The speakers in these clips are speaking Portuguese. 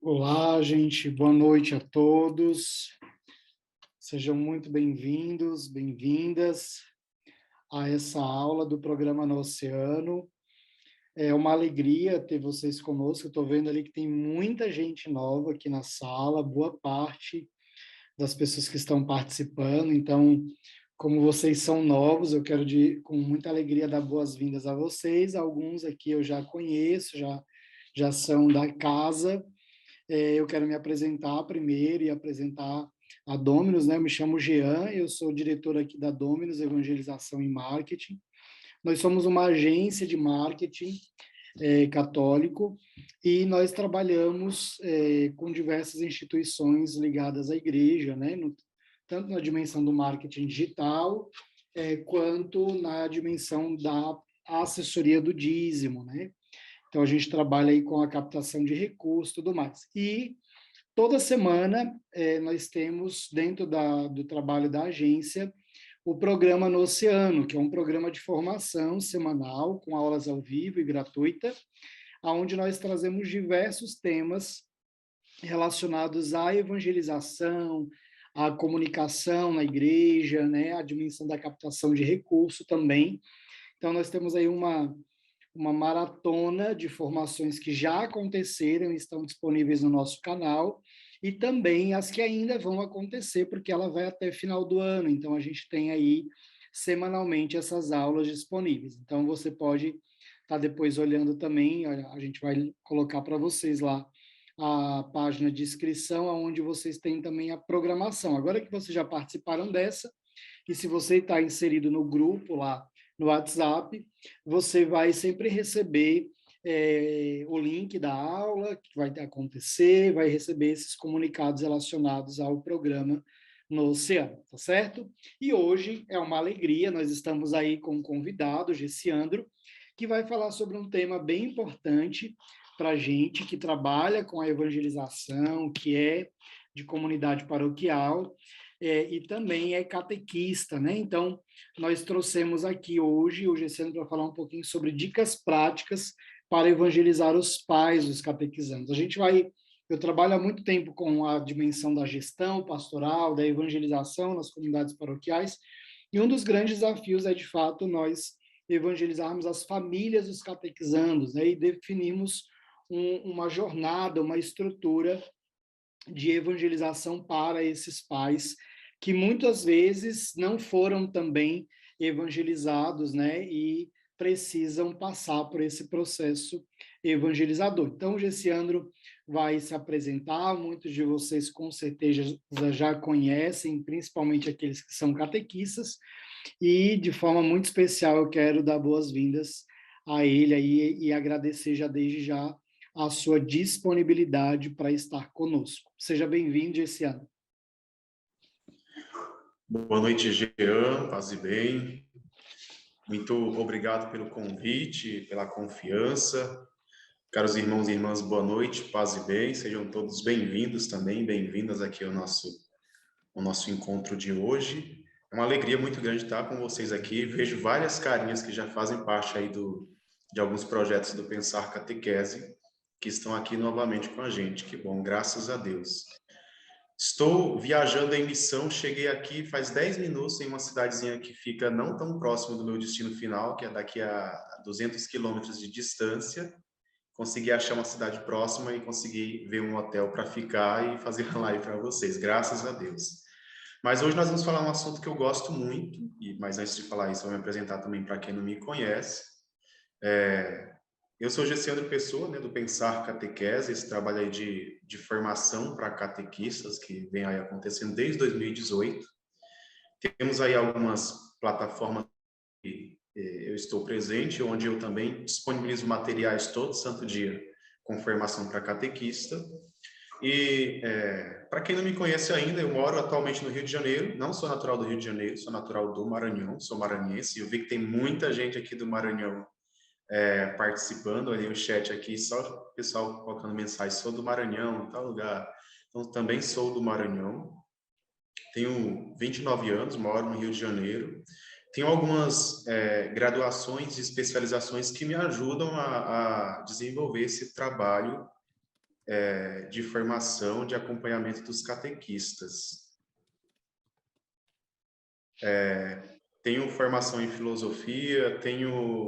Olá, gente, boa noite a todos. Sejam muito bem-vindos, bem-vindas a essa aula do programa No Oceano. É uma alegria ter vocês conosco. Estou vendo ali que tem muita gente nova aqui na sala, boa parte das pessoas que estão participando. Então, como vocês são novos, eu quero com muita alegria dar boas-vindas a vocês. Alguns aqui eu já conheço, já são da casa. Eu quero me apresentar primeiro e apresentar a Dominus, né? Eu me chamo Jean, eu sou diretor aqui da Dominus Evangelização e Marketing. Nós somos uma agência de marketing católico e nós trabalhamos com diversas instituições ligadas à igreja, né? Tanto na dimensão do marketing digital, quanto na dimensão da assessoria do dízimo, né? Então, a gente trabalha aí com a captação de recursos e tudo mais. E toda semana nós temos, dentro do trabalho da agência, o programa No Oceano, que é um programa de formação semanal, com aulas ao vivo e gratuita, onde nós trazemos diversos temas relacionados à evangelização, à comunicação na igreja, né, à dimensão da captação de recurso também. Então, nós temos aí uma maratona de formações que já aconteceram e estão disponíveis no nosso canal, e também as que ainda vão acontecer, porque ela vai até final do ano, então a gente tem aí semanalmente essas aulas disponíveis. Então você pode estar depois olhando também, a gente vai colocar para vocês lá a página de inscrição, onde vocês têm também a programação. Agora que vocês já participaram dessa, e se você está inserido no grupo lá no WhatsApp, você vai sempre receber o link da aula que vai acontecer, vai receber esses comunicados relacionados ao programa No Oceano, tá certo? E hoje é uma alegria, nós estamos aí com um convidado, Gessiandro, que vai falar sobre um tema bem importante para a gente que trabalha com a evangelização, que é de comunidade paroquial, e também é catequista, né? Então, nós trouxemos aqui hoje o Gessiano para falar um pouquinho sobre dicas práticas para evangelizar os pais dos catequizandos. Eu trabalho há muito tempo com a dimensão da gestão pastoral, da evangelização nas comunidades paroquiais, e um dos grandes desafios é, de fato, nós evangelizarmos as famílias dos catequizandos, né? E definimos uma jornada, uma estrutura de evangelização para esses pais que muitas vezes não foram também evangelizados, né, e precisam passar por esse processo evangelizador. Então, o Gessiandro vai se apresentar, muitos de vocês com certeza já conhecem, principalmente aqueles que são catequistas, e de forma muito especial eu quero dar boas-vindas a ele aí e agradecer já desde já a sua disponibilidade para estar conosco. Seja bem-vindo esse ano. Boa noite, Jean, paz e bem. Muito obrigado pelo convite, pela confiança. Caros irmãos e irmãs, boa noite, paz e bem. Sejam todos bem-vindos também, bem-vindas aqui ao nosso encontro de hoje. É uma alegria muito grande estar com vocês aqui. Vejo várias carinhas que já fazem parte aí de alguns projetos do Pensar Catequese, que estão aqui novamente com a gente. Que bom, graças a Deus. Estou viajando em missão, cheguei aqui faz 10 minutos em uma cidadezinha que fica não tão próximo do meu destino final, que é daqui a 200 quilômetros de distância. Consegui achar uma cidade próxima e consegui ver um hotel para ficar e fazer a live para vocês, graças a Deus. Mas hoje nós vamos falar um assunto que eu gosto muito, mas antes de falar isso, eu vou me apresentar também para quem não me conhece. Eu sou Gessiandro Pessoa, né, do Pensar Catequese, esse trabalho aí de formação para catequistas que vem aí acontecendo desde 2018. Temos aí algumas plataformas que eu estou presente, onde eu também disponibilizo materiais todo santo dia com formação para catequista. E para quem não me conhece ainda, eu moro atualmente no Rio de Janeiro, não sou natural do Rio de Janeiro, sou natural do Maranhão, sou maranhense, e eu vi que tem muita gente aqui do Maranhão participando ali o chat aqui, só o pessoal colocando mensagem, sou do Maranhão, em tal lugar. Então, também sou do Maranhão, tenho 29 anos, moro no Rio de Janeiro, tenho algumas graduações e especializações que me ajudam a desenvolver esse trabalho de formação, de acompanhamento dos catequistas. Tenho formação em filosofia,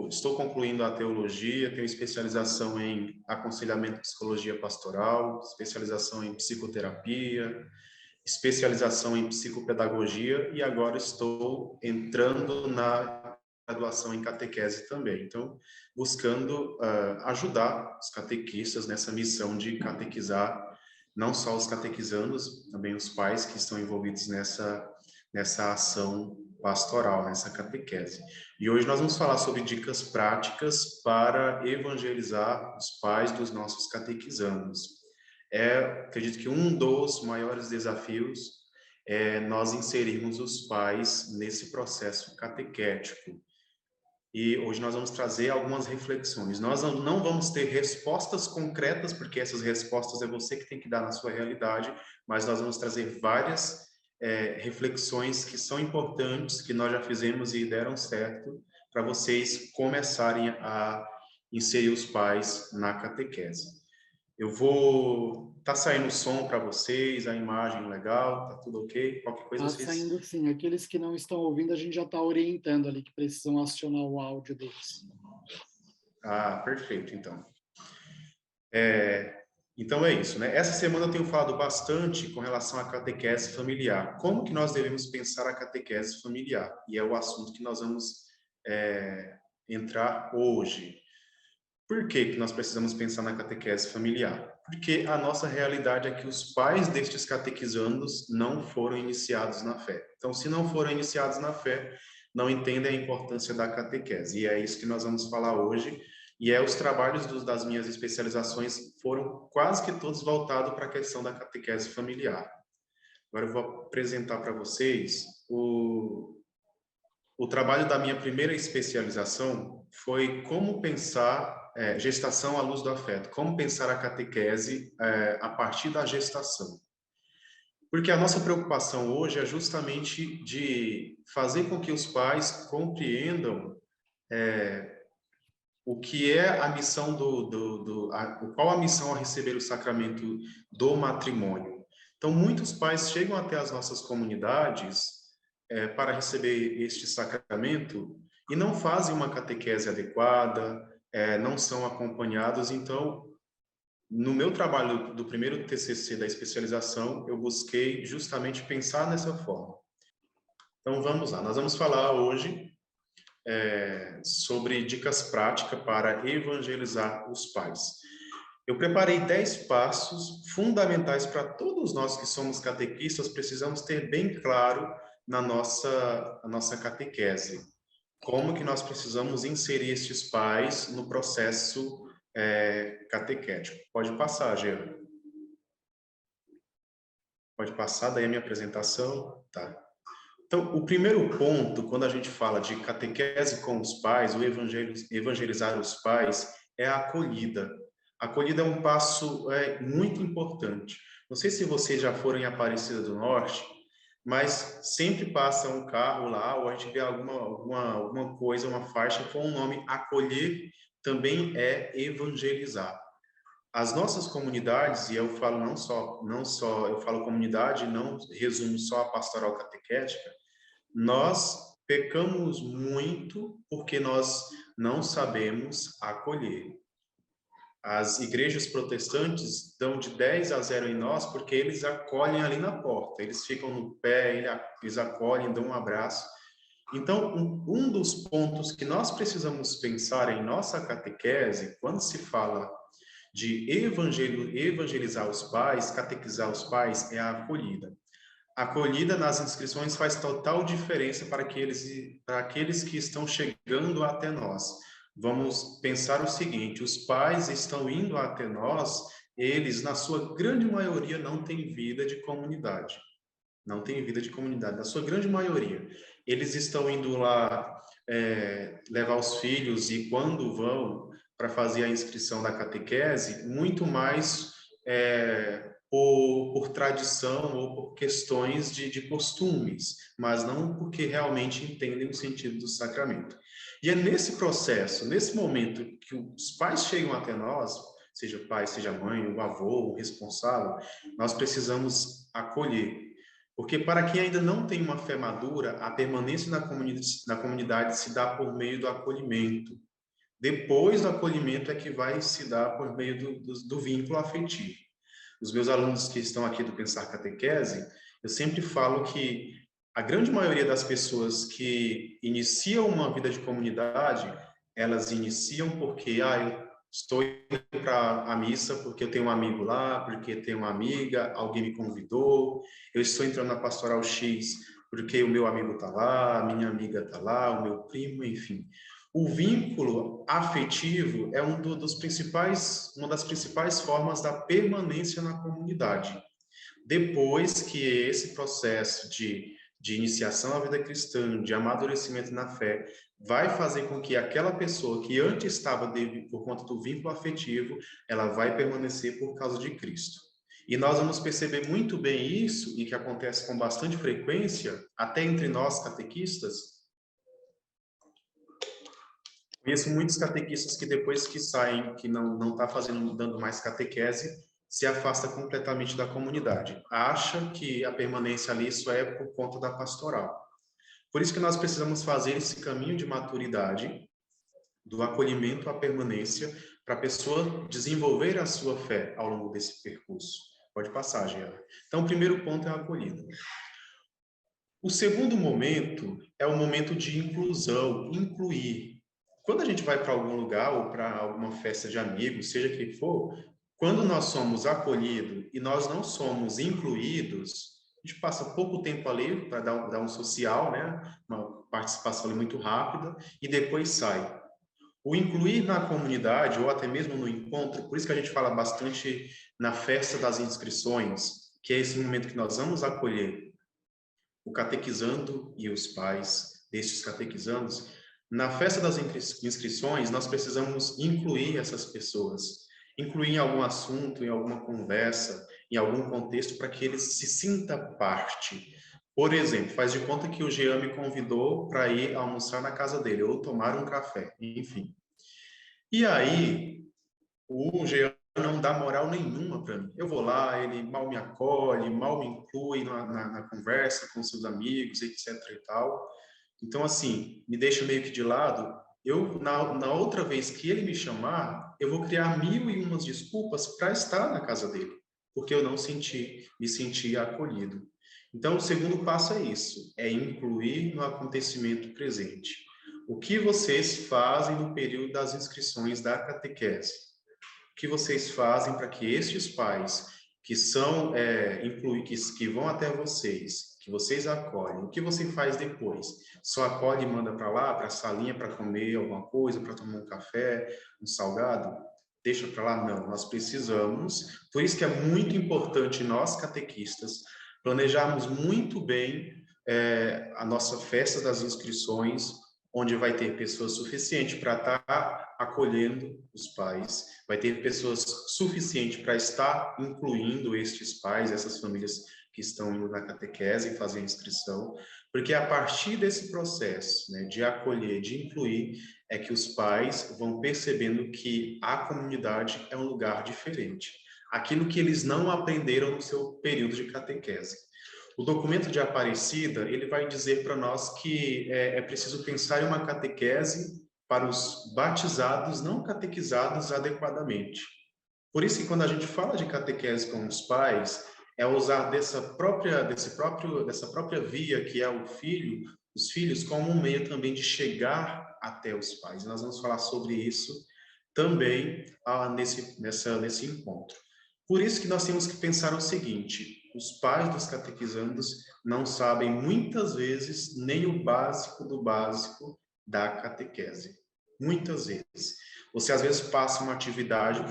estou concluindo a teologia, tenho especialização em aconselhamento e psicologia pastoral, especialização em psicoterapia, especialização em psicopedagogia e agora estou entrando na graduação em catequese também. Então, buscando ajudar os catequistas nessa missão de catequizar, não só os catequizandos, também os pais que estão envolvidos nessa ação pastoral, nessa catequese. E hoje nós vamos falar sobre dicas práticas para evangelizar os pais dos nossos catequizandos. Acredito que um dos maiores desafios é nós inserirmos os pais nesse processo catequético. E hoje nós vamos trazer algumas reflexões. Nós não vamos ter respostas concretas, porque essas respostas é você que tem que dar na sua realidade, mas nós vamos trazer várias reflexões que são importantes, que nós já fizemos e deram certo, para vocês começarem a inserir os pais na catequese. Tá saindo o som para vocês, a imagem legal, tá tudo ok? Qualquer coisa Tá saindo sim. Aqueles que não estão ouvindo, a gente já está orientando ali, que precisam acionar o áudio deles. Ah, perfeito, então. Então é isso, né? Essa semana eu tenho falado bastante com relação à catequese familiar. Como que nós devemos pensar a catequese familiar? E é o assunto que nós vamos entrar hoje. Por que que nós precisamos pensar na catequese familiar? Porque a nossa realidade é que os pais destes catequizandos não foram iniciados na fé. Então, se não foram iniciados na fé, não entendem a importância da catequese. E é isso que nós vamos falar hoje. E os trabalhos das minhas especializações foram quase que todos voltados para a questão da catequese familiar. Agora eu vou apresentar para vocês o trabalho da minha primeira especialização foi como pensar gestação à luz do afeto, como pensar a catequese a partir da gestação. Porque a nossa preocupação hoje é justamente de fazer com que os pais compreendam o que é a missão qual a missão a receber o sacramento do matrimônio. Então, muitos pais chegam até as nossas comunidades para receber este sacramento e não fazem uma catequese adequada, não são acompanhados. Então, no meu trabalho do primeiro TCC da especialização, eu busquei justamente pensar dessa forma. Então, vamos lá. Nós vamos falar hoje sobre dicas práticas para evangelizar os pais. Eu preparei 10 passos fundamentais para todos nós que somos catequistas, precisamos ter bem claro na nossa catequese. Como que nós precisamos inserir estes pais no processo catequético. Pode passar, Gê. Pode passar, daí a minha apresentação. Tá. Então, o primeiro ponto, quando a gente fala de catequese com os pais, ou evangelizar os pais, é a acolhida. A acolhida é um passo muito importante. Não sei se vocês já foram em Aparecida do Norte, mas sempre passa um carro lá, ou a gente vê alguma coisa, uma faixa com o nome acolher, também é evangelizar. As nossas comunidades, e eu falo não só eu falo comunidade, não resumo só a pastoral catequética, nós pecamos muito porque nós não sabemos acolher. As igrejas protestantes dão de 10 a 0 em nós porque eles acolhem ali na porta, eles ficam no pé, eles acolhem, dão um abraço. Então, um dos pontos que nós precisamos pensar em nossa catequese, quando se fala de evangelizar os pais, catequizar os pais, é a acolhida. A acolhida nas inscrições faz total diferença para aqueles que estão chegando até nós. Vamos pensar o seguinte: os pais estão indo até nós, eles, na sua grande maioria, não têm vida de comunidade. Não têm vida de comunidade, na sua grande maioria. Eles estão indo lá levar os filhos e quando vão para fazer a inscrição da catequese, muito mais por tradição ou por questões de costumes, mas não porque realmente entendem o sentido do sacramento. E é nesse processo, nesse momento que os pais chegam até nós, seja pai, seja mãe, o avô, o responsável, nós precisamos acolher. Porque para quem ainda não tem uma fé madura, a permanência na comunidade se dá por meio do acolhimento. Depois do acolhimento é que vai se dar por meio do vínculo afetivo. Os meus alunos que estão aqui do Pensar Catequese, eu sempre falo que a grande maioria das pessoas que iniciam uma vida de comunidade, elas iniciam porque, eu estou indo para a missa porque eu tenho um amigo lá, porque tenho uma amiga, alguém me convidou, eu estou entrando na Pastoral X porque o meu amigo está lá, a minha amiga está lá, o meu primo, enfim. O vínculo afetivo é uma das principais formas da permanência na comunidade. Depois que esse processo de iniciação à vida cristã, de amadurecimento na fé, vai fazer com que aquela pessoa que antes estava por conta do vínculo afetivo, ela vai permanecer por causa de Cristo. E nós vamos perceber muito bem isso, e que acontece com bastante frequência, até entre nós catequistas. Conheço muitos catequistas que depois que saem, que não está dando mais catequese, se afasta completamente da comunidade. Acha que a permanência ali só é por conta da pastoral. Por isso que nós precisamos fazer esse caminho de maturidade, do acolhimento à permanência, para a pessoa desenvolver a sua fé ao longo desse percurso. Pode passar, Jean. Então, o primeiro ponto é a acolhida. O segundo momento é o momento de inclusão, incluir. Quando a gente vai para algum lugar ou para alguma festa de amigos, seja que for, quando nós somos acolhidos e nós não somos incluídos, a gente passa pouco tempo ali para dar um social, né? Uma participação ali muito rápida, e depois sai. O incluir na comunidade, ou até mesmo no encontro, por isso que a gente fala bastante na festa das inscrições, que é esse momento que nós vamos acolher o catequizando e os pais destes catequizandos. Na festa das inscrições, nós precisamos incluir essas pessoas, incluir em algum assunto, em alguma conversa, em algum contexto, para que eles se sintam parte. Por exemplo, faz de conta que o Jean me convidou para ir almoçar na casa dele, ou tomar um café, enfim. E aí, o Jean não dá moral nenhuma para mim. Eu vou lá, ele mal me acolhe, mal me inclui na conversa com seus amigos, etc. e tal. Então, assim, me deixa meio que de lado. Eu, na outra vez que ele me chamar, eu vou criar 1001 desculpas para estar na casa dele, porque eu não me senti acolhido. Então, o segundo passo é isso, é incluir no acontecimento presente. O que vocês fazem no período das inscrições da catequese? O que vocês fazem para que estes pais que são que vão até vocês, que vocês acolhem, o que você faz depois? Só acolhe e manda para lá, para a salinha, para comer alguma coisa, para tomar um café, um salgado? Deixa para lá? Não, nós precisamos. Por isso que é muito importante nós, catequistas, planejarmos muito bem a nossa festa das inscrições, onde vai ter pessoas suficientes para estar acolhendo os pais, vai ter pessoas suficientes para estar incluindo estes pais, essas famílias que estão indo na catequese e fazer a inscrição, porque a partir desse processo, né, de acolher, de incluir, é que os pais vão percebendo que a comunidade é um lugar diferente. Aquilo que eles não aprenderam no seu período de catequese. O documento de Aparecida, ele vai dizer para nós que é preciso pensar em uma catequese para os batizados não catequizados adequadamente. Por isso que quando a gente fala de catequese com os pais, é usar dessa própria via que é os filhos, como um meio também de chegar até os pais. Nós vamos falar sobre isso também nesse encontro. Por isso que nós temos que pensar o seguinte: os pais dos catequizandos não sabem muitas vezes nem o básico do básico da catequese. Muitas vezes. Você às vezes passa uma atividade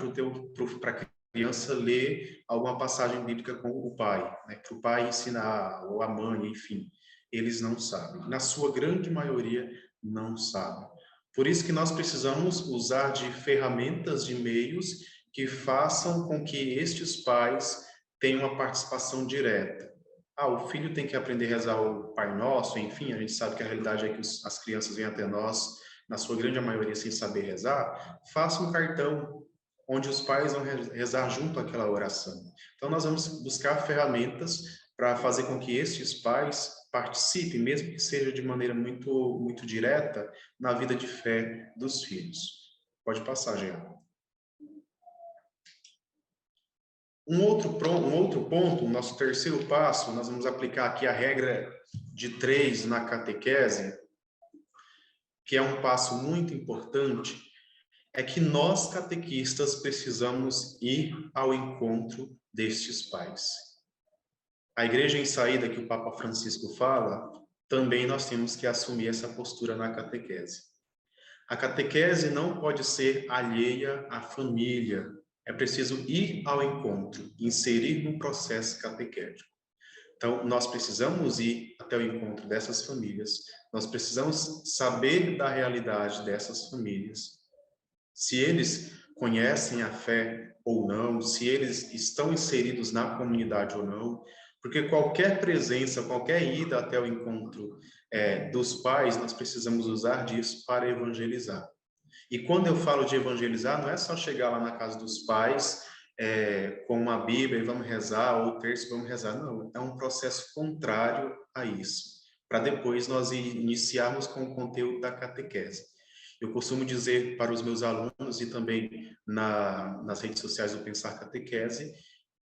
para a criança ler alguma passagem bíblica com o pai, né? Para o pai ensinar, ou a mãe, enfim. Eles não sabem. Na sua grande maioria, não sabem. Por isso que nós precisamos usar de ferramentas, de meios que façam com que estes pais tenham uma participação direta. O filho tem que aprender a rezar o Pai Nosso, enfim, a gente sabe que a realidade é que as crianças vêm até nós, na sua grande maioria, sem saber rezar. Faça um cartão, onde os pais vão rezar junto àquela oração. Então, nós vamos buscar ferramentas para fazer com que estes pais participem, mesmo que seja de maneira muito direta, na vida de fé dos filhos. Pode passar, Jean. Um outro ponto, o nosso terceiro passo, nós vamos aplicar aqui a regra de 3 na catequese, que é um passo muito importante, é que nós, catequistas, precisamos ir ao encontro destes pais. A igreja em saída que o Papa Francisco fala, também nós temos que assumir essa postura na catequese. A catequese não pode ser alheia à família. É preciso ir ao encontro, inserir no processo catequético. Então, nós precisamos ir até o encontro dessas famílias, nós precisamos saber da realidade dessas famílias, se eles conhecem a fé ou não, se eles estão inseridos na comunidade ou não, porque qualquer presença, qualquer ida até o encontro dos pais, nós precisamos usar disso para evangelizar. E quando eu falo de evangelizar, não é só chegar lá na casa dos pais com uma Bíblia e vamos rezar, ou o terço vamos rezar. Não, é um processo contrário a isso, para depois nós iniciarmos com o conteúdo da catequese. Eu costumo dizer para os meus alunos e também nas redes sociais do Pensar Catequese,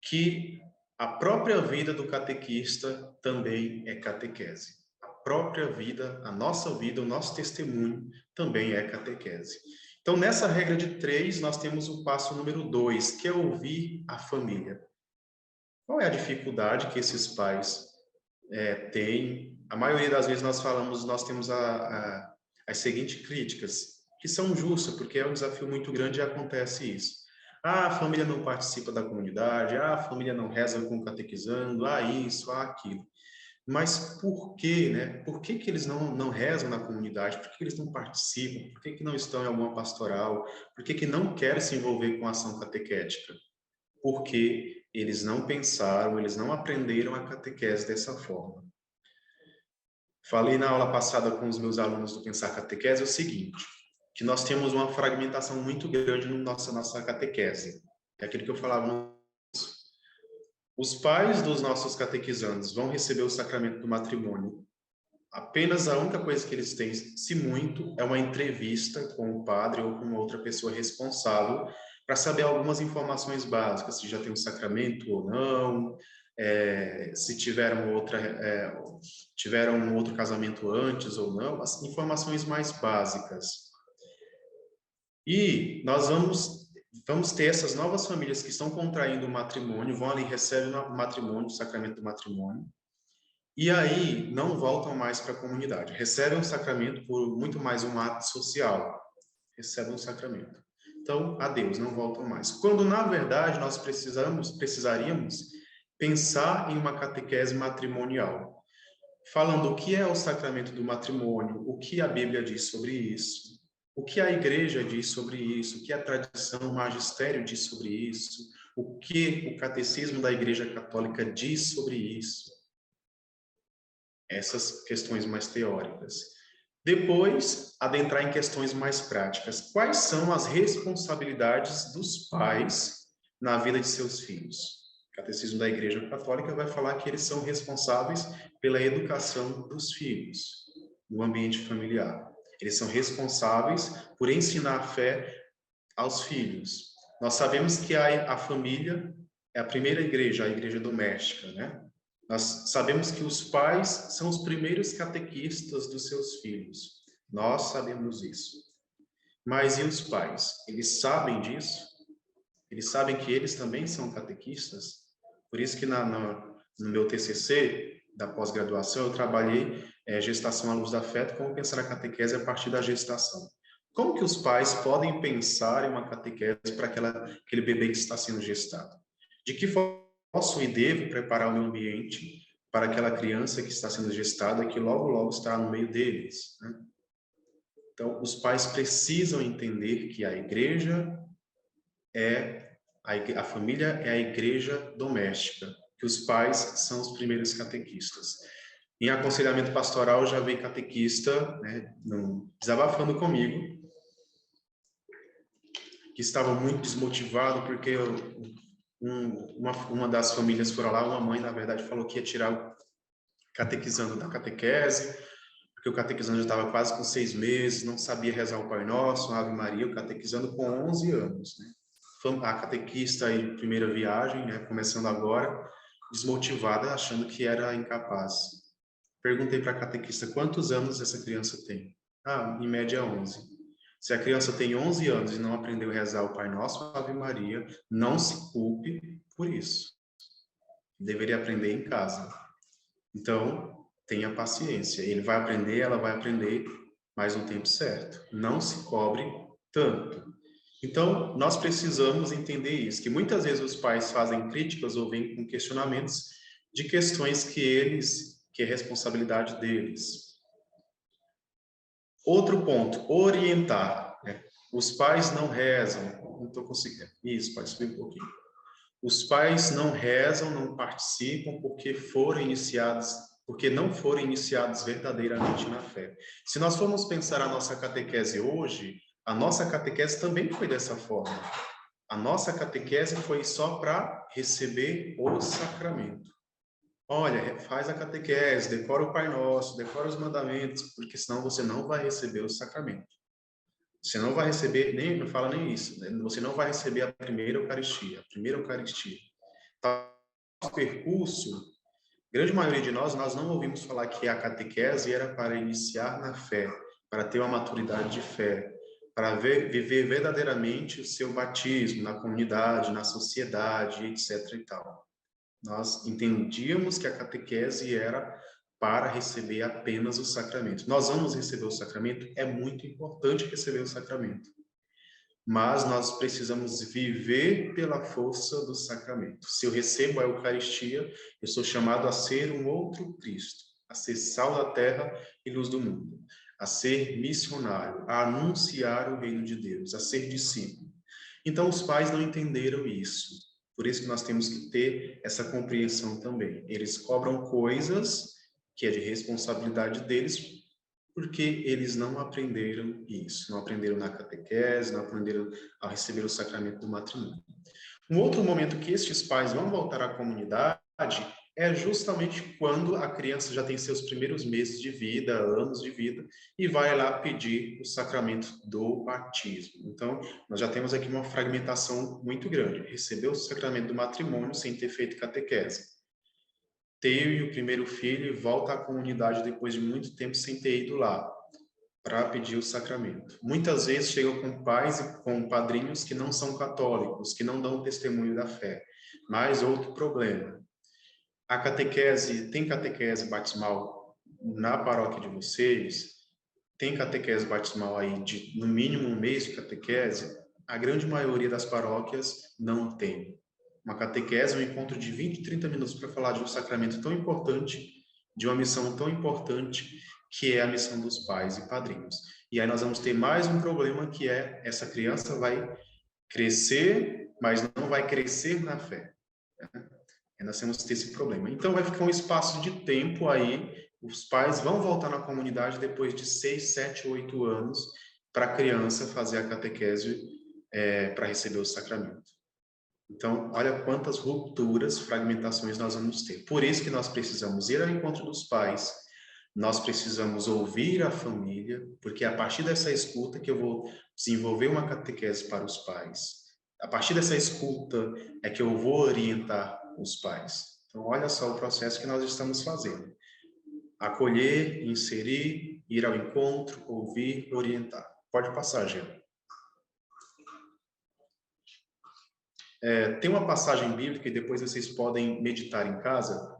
que a própria vida do catequista também é catequese. A própria vida, a nossa vida, o nosso testemunho também é catequese. Então, nessa regra de 3, nós temos o passo número 2, que é ouvir a família. Qual é a dificuldade que esses pais têm? A maioria das vezes nós temos as seguintes críticas, que são justas, porque é um desafio muito grande e acontece isso. Ah, a família não participa da comunidade, ah, a família não reza com o catequizando, ah, isso, ah, aquilo. Mas por quê, né? Por que eles não rezam na comunidade? Por que eles não participam? Por que não estão em alguma pastoral? Por que não querem se envolver com a ação catequética? Porque eles não pensaram, eles não aprenderam a catequese dessa forma. Falei na aula passada com os meus alunos do Pensar Catequese o seguinte, que nós temos uma fragmentação muito grande na nossa catequese. É aquilo que eu falava no... Os pais dos nossos catequizandos vão receber o sacramento do matrimônio. Apenas a única coisa que eles têm, se muito, é uma entrevista com o padre ou com outra pessoa responsável para saber algumas informações básicas, se já tem um sacramento ou não, se tiveram um outro casamento antes ou não, as informações mais básicas. E nós vamos ter essas novas famílias que estão contraindo o matrimônio, vão ali, recebem o matrimônio, o sacramento do matrimônio, e aí não voltam mais para a comunidade. Recebem um sacramento por muito mais um ato social. Recebem um sacramento. Então, adeus, não voltam mais. Quando, na verdade, nós precisaríamos pensar em uma catequese matrimonial. Falando o que é o sacramento do matrimônio, o que a Bíblia diz sobre isso, o que a igreja diz sobre isso, o que a tradição, o magistério diz sobre isso, o que o catecismo da Igreja Católica diz sobre isso. Essas questões mais teóricas. Depois, adentrar em questões mais práticas. Quais são as responsabilidades dos pais na vida de seus filhos? O Catecismo da Igreja Católica vai falar que eles são responsáveis pela educação dos filhos no ambiente familiar. Eles são responsáveis por ensinar a fé aos filhos. Nós sabemos que a família é a primeira igreja, a igreja doméstica, né? Nós sabemos que os pais são os primeiros catequistas dos seus filhos. Nós sabemos isso. Mas e os pais? Eles sabem disso? Eles sabem que eles também são catequistas? Por isso que no meu TCC da pós-graduação eu trabalhei gestação à luz do afeto, como pensar a catequese a partir da gestação. Como que os pais podem pensar em uma catequese para aquele bebê que está sendo gestado? De que forma posso e devo preparar o meu ambiente para aquela criança que está sendo gestada, que logo, logo estará no meio deles, né? Então, os pais precisam entender que a igreja a família é a igreja doméstica, que os pais são os primeiros catequistas. Em aconselhamento pastoral, já veio catequista, né, desabafando comigo, que estava muito desmotivado porque uma das famílias foram lá, uma mãe, na verdade, falou que ia tirar o catequizando da catequese, porque o catequizando já estava quase com 6 meses, não sabia rezar o Pai Nosso, a Ave Maria, o catequizando com 11 anos, né? A catequista aí, primeira viagem, né, começando agora, desmotivada, achando que era incapaz. Perguntei para a catequista, quantos anos essa criança tem? Ah, em média 11. Se a criança tem 11 anos e não aprendeu a rezar o Pai Nosso, a Ave Maria, não se culpe por isso. Deveria aprender em casa. Então, tenha paciência. Ele vai aprender, ela vai aprender, mas no tempo certo. Não se cobre tanto. Então, nós precisamos entender isso, que muitas vezes os pais fazem críticas ou vêm com questionamentos de questões que é responsabilidade deles. Outro ponto, orientar. Né? Os pais não rezam. Não estou conseguindo. Isso, pode subir um pouquinho. Os pais não rezam, não participam porque não foram iniciados verdadeiramente na fé. Se nós formos pensar a nossa catequese hoje, a nossa catequese também foi dessa forma. A nossa catequese foi só para receber o sacramento. Olha, faz a catequese, decora o Pai Nosso, decora os mandamentos, porque senão você não vai receber o sacramento. Você não vai receber, não fala nem isso, né? Você não vai receber a primeira Eucaristia. O percurso, a grande maioria de nós não ouvimos falar que a catequese era para iniciar na fé, para ter uma maturidade de fé, para viver verdadeiramente o seu batismo na comunidade, na sociedade, etc. e tal. Nós entendíamos que a catequese era para receber apenas o sacramento. Nós vamos receber o sacramento, é muito importante receber o sacramento. Mas nós precisamos viver pela força do sacramento. Se eu recebo a Eucaristia, eu sou chamado a ser um outro Cristo, a ser sal da terra e luz do mundo, a ser missionário, a anunciar o reino de Deus, a ser discípulo. Então, os pais não entenderam isso. Por isso que nós temos que ter essa compreensão também. Eles cobram coisas que é de responsabilidade deles, porque eles não aprenderam isso, não aprenderam na catequese, não aprenderam a receber o sacramento do matrimônio. Um outro momento que estes pais vão voltar à comunidade é justamente quando a criança já tem seus primeiros meses de vida, anos de vida, e vai lá pedir o sacramento do batismo. Então, nós já temos aqui uma fragmentação muito grande. Recebeu o sacramento do matrimônio sem ter feito catequese. Teve o primeiro filho e volta à comunidade depois de muito tempo sem ter ido lá para pedir o sacramento. Muitas vezes chegam com pais e com padrinhos que não são católicos, que não dão testemunho da fé. Mas outro problema, a catequese, tem catequese batismal na paróquia de vocês? Tem catequese batismal aí de no mínimo um mês de catequese? A grande maioria das paróquias não tem. Uma catequese é um encontro de 20, 30 minutos para falar de um sacramento tão importante, de uma missão tão importante, que é a missão dos pais e padrinhos. E aí nós vamos ter mais um problema, que é essa criança vai crescer, mas não vai crescer na fé. Né? E nós temos que ter esse problema. Então vai ficar um espaço de tempo aí, os pais vão voltar na comunidade depois de 6, 7, 8 anos para a criança fazer a catequese para receber o sacramento. Então, olha quantas rupturas, fragmentações nós vamos ter. Por isso que nós precisamos ir ao encontro dos pais, nós precisamos ouvir a família, porque é a partir dessa escuta que eu vou desenvolver uma catequese para os pais. A partir dessa escuta é que eu vou orientar os pais. Então, olha só o processo que nós estamos fazendo. Acolher, inserir, ir ao encontro, ouvir, orientar. Pode passar, Gê. Tem uma passagem bíblica, e depois vocês podem meditar em casa,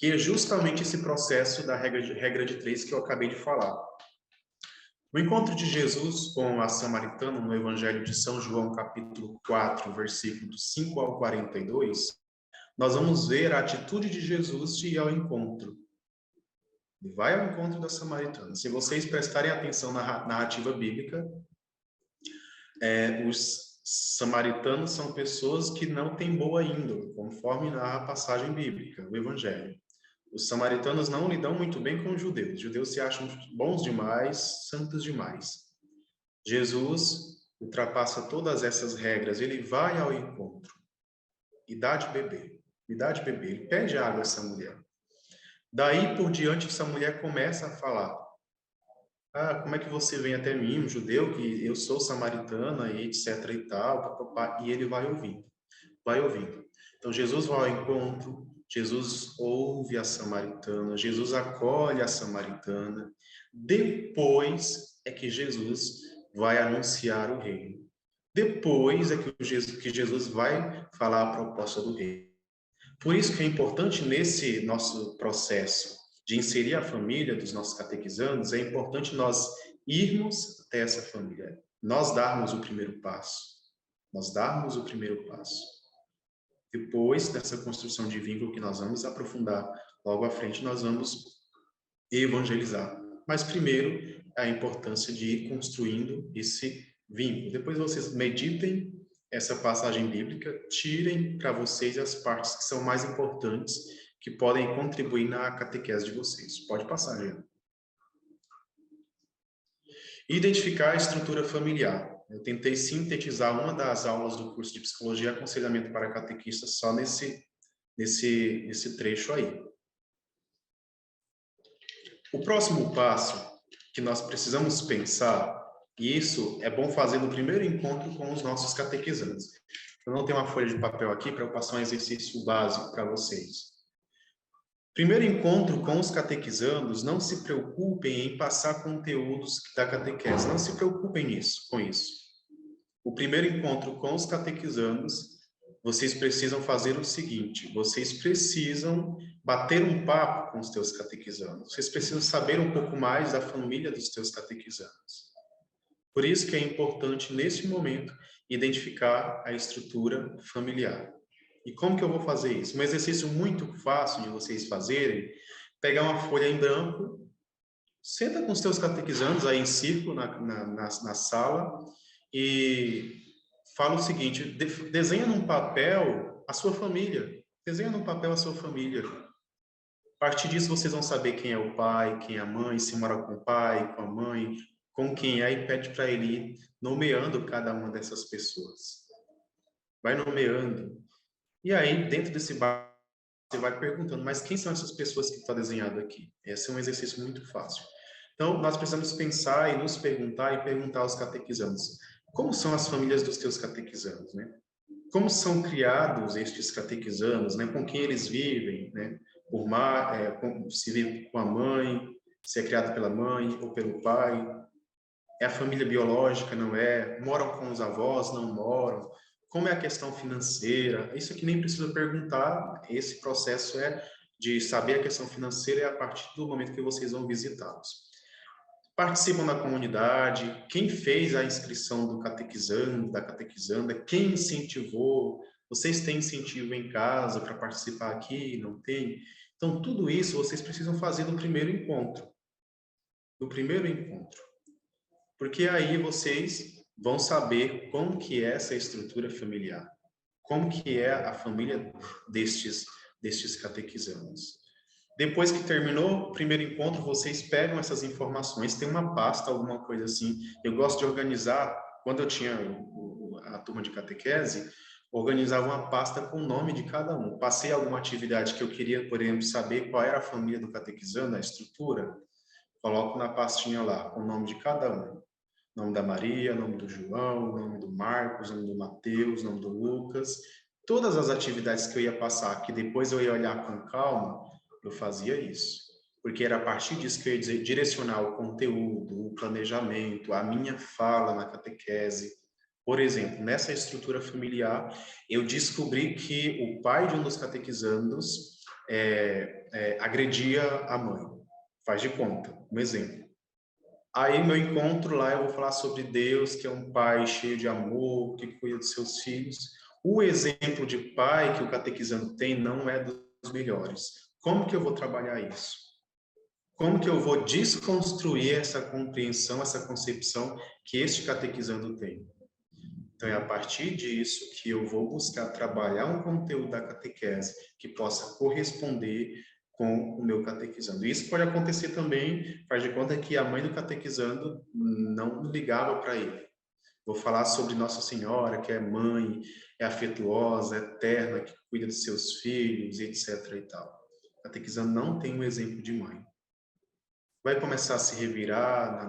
que é justamente esse processo da regra de 3 que eu acabei de falar. O encontro de Jesus com a samaritana no Evangelho de São João, capítulo 4, versículos 5 ao 42, nós vamos ver a atitude de Jesus de ir ao encontro. Ele vai ao encontro da samaritana. Se vocês prestarem atenção na narrativa bíblica, os samaritanos são pessoas que não têm boa índole, conforme narra a passagem bíblica, o Evangelho. Os samaritanos não lidam muito bem com os judeus. Os judeus se acham bons demais, santos demais. Jesus ultrapassa todas essas regras, ele vai ao encontro e dá de beber, me dá de beber, ele pede água a essa mulher. Daí por diante, essa mulher começa a falar: ah, como é que você vem até mim, um judeu, que eu sou samaritana, e etc e tal, papapá, e ele vai ouvindo, vai ouvindo. Então, Jesus vai ao encontro, Jesus ouve a samaritana, Jesus acolhe a samaritana, depois é que Jesus vai anunciar o reino. Depois é que Jesus vai falar a proposta do reino. Por isso que é importante nesse nosso processo de inserir a família dos nossos catequizandos, é importante nós irmos até essa família, nós darmos o primeiro passo. Nós darmos o primeiro passo. Depois dessa construção de vínculo que nós vamos aprofundar logo à frente, nós vamos evangelizar. Mas primeiro, a importância de ir construindo esse vínculo. Depois vocês meditem essa passagem bíblica, tirem para vocês as partes que são mais importantes, que podem contribuir na catequese de vocês. Pode passar, Jean. Identificar a estrutura familiar. Eu tentei sintetizar uma das aulas do curso de Psicologia e Aconselhamento para Catequistas só nesse trecho aí. O próximo passo que nós precisamos pensar, e isso é bom fazer no primeiro encontro com os nossos catequizandos. Eu não tenho uma folha de papel aqui para eu passar um exercício básico para vocês. Primeiro encontro com os catequizandos, não se preocupem em passar conteúdos da catequese, não se preocupem com isso. O primeiro encontro com os catequizandos, vocês precisam fazer o seguinte: vocês precisam bater um papo com os teus catequizandos, vocês precisam saber um pouco mais da família dos teus catequizandos. Por isso que é importante, neste momento, identificar a estrutura familiar. E como que eu vou fazer isso? Um exercício muito fácil de vocês fazerem: pegar uma folha em branco, senta com os teus catequizandos aí em círculo na sala e fala o seguinte: desenha num papel a sua família. Desenha num papel a sua família. A partir disso, vocês vão saber quem é o pai, quem é a mãe, se mora com o pai, com a mãe, com quem é, e pede para ele ir nomeando cada uma dessas pessoas. Vai nomeando. E aí, dentro desse bar, você vai perguntando: mas quem são essas pessoas que estão desenhado aqui? Esse é um exercício muito fácil. Então, nós precisamos pensar e nos perguntar e perguntar aos catequizandos: como são as famílias dos teus catequizandos, né? Como são criados estes catequizandos, né? Com quem eles vivem, né? Se vive com a mãe, se é criado pela mãe ou pelo pai. É a família biológica, não é? Moram com os avós, não moram? Como é a questão financeira? Isso aqui nem precisa perguntar, esse processo de saber a questão financeira é a partir do momento que vocês vão visitá-los. Participam da comunidade, quem fez a inscrição do catequizando, da catequizanda, quem incentivou, vocês têm incentivo em casa para participar aqui, não tem? Então, tudo isso vocês precisam fazer no primeiro encontro. No primeiro encontro. Porque aí vocês vão saber como que é essa estrutura familiar, como que é a família destes catequizandos. Depois que terminou o primeiro encontro, vocês pegam essas informações, tem uma pasta, alguma coisa assim. Eu gosto de organizar, quando eu tinha a turma de catequese, organizava uma pasta com o nome de cada um. Passei alguma atividade que eu queria, por exemplo, saber qual era a família do catequizando, a estrutura, coloco na pastinha lá, com o nome de cada um. Nome da Maria, nome do João, nome do Marcos, nome do Mateus, nome do Lucas. Todas as atividades que eu ia passar, que depois eu ia olhar com calma, eu fazia isso. Porque era a partir disso que eu ia direcionar o conteúdo, o planejamento, a minha fala na catequese. Por exemplo, nessa estrutura familiar, eu descobri que o pai de um dos catequizandos agredia a mãe. Faz de conta, um exemplo. Aí, meu encontro lá, eu vou falar sobre Deus, que é um pai cheio de amor, que cuida dos seus filhos. O exemplo de pai que o catequizando tem não é dos melhores. Como que eu vou trabalhar isso? Como que eu vou desconstruir essa compreensão, essa concepção que este catequizando tem? Então, é a partir disso que eu vou buscar trabalhar um conteúdo da catequese que possa corresponder com o meu catequizando. Isso pode acontecer também, faz de conta que a mãe do catequizando não ligava para ele. Vou falar sobre Nossa Senhora, que é mãe, é afetuosa, é eterna, que cuida dos seus filhos, etc. e tal. Catequizando não tem um exemplo de mãe. Vai começar a se revirar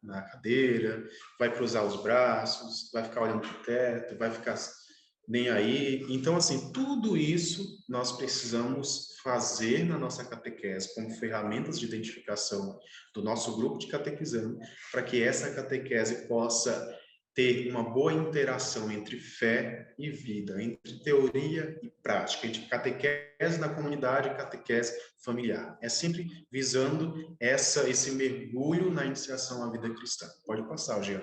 na cadeira, vai cruzar os braços, vai ficar olhando para o teto, vai ficar nem aí. Então, assim, tudo isso nós precisamos fazer na nossa catequese como ferramentas de identificação do nosso grupo de catequizando, para que essa catequese possa ter uma boa interação entre fé e vida, entre teoria e prática, entre catequese na comunidade e catequese familiar. É sempre visando esse mergulho na iniciação à vida cristã. Pode passar, Jean.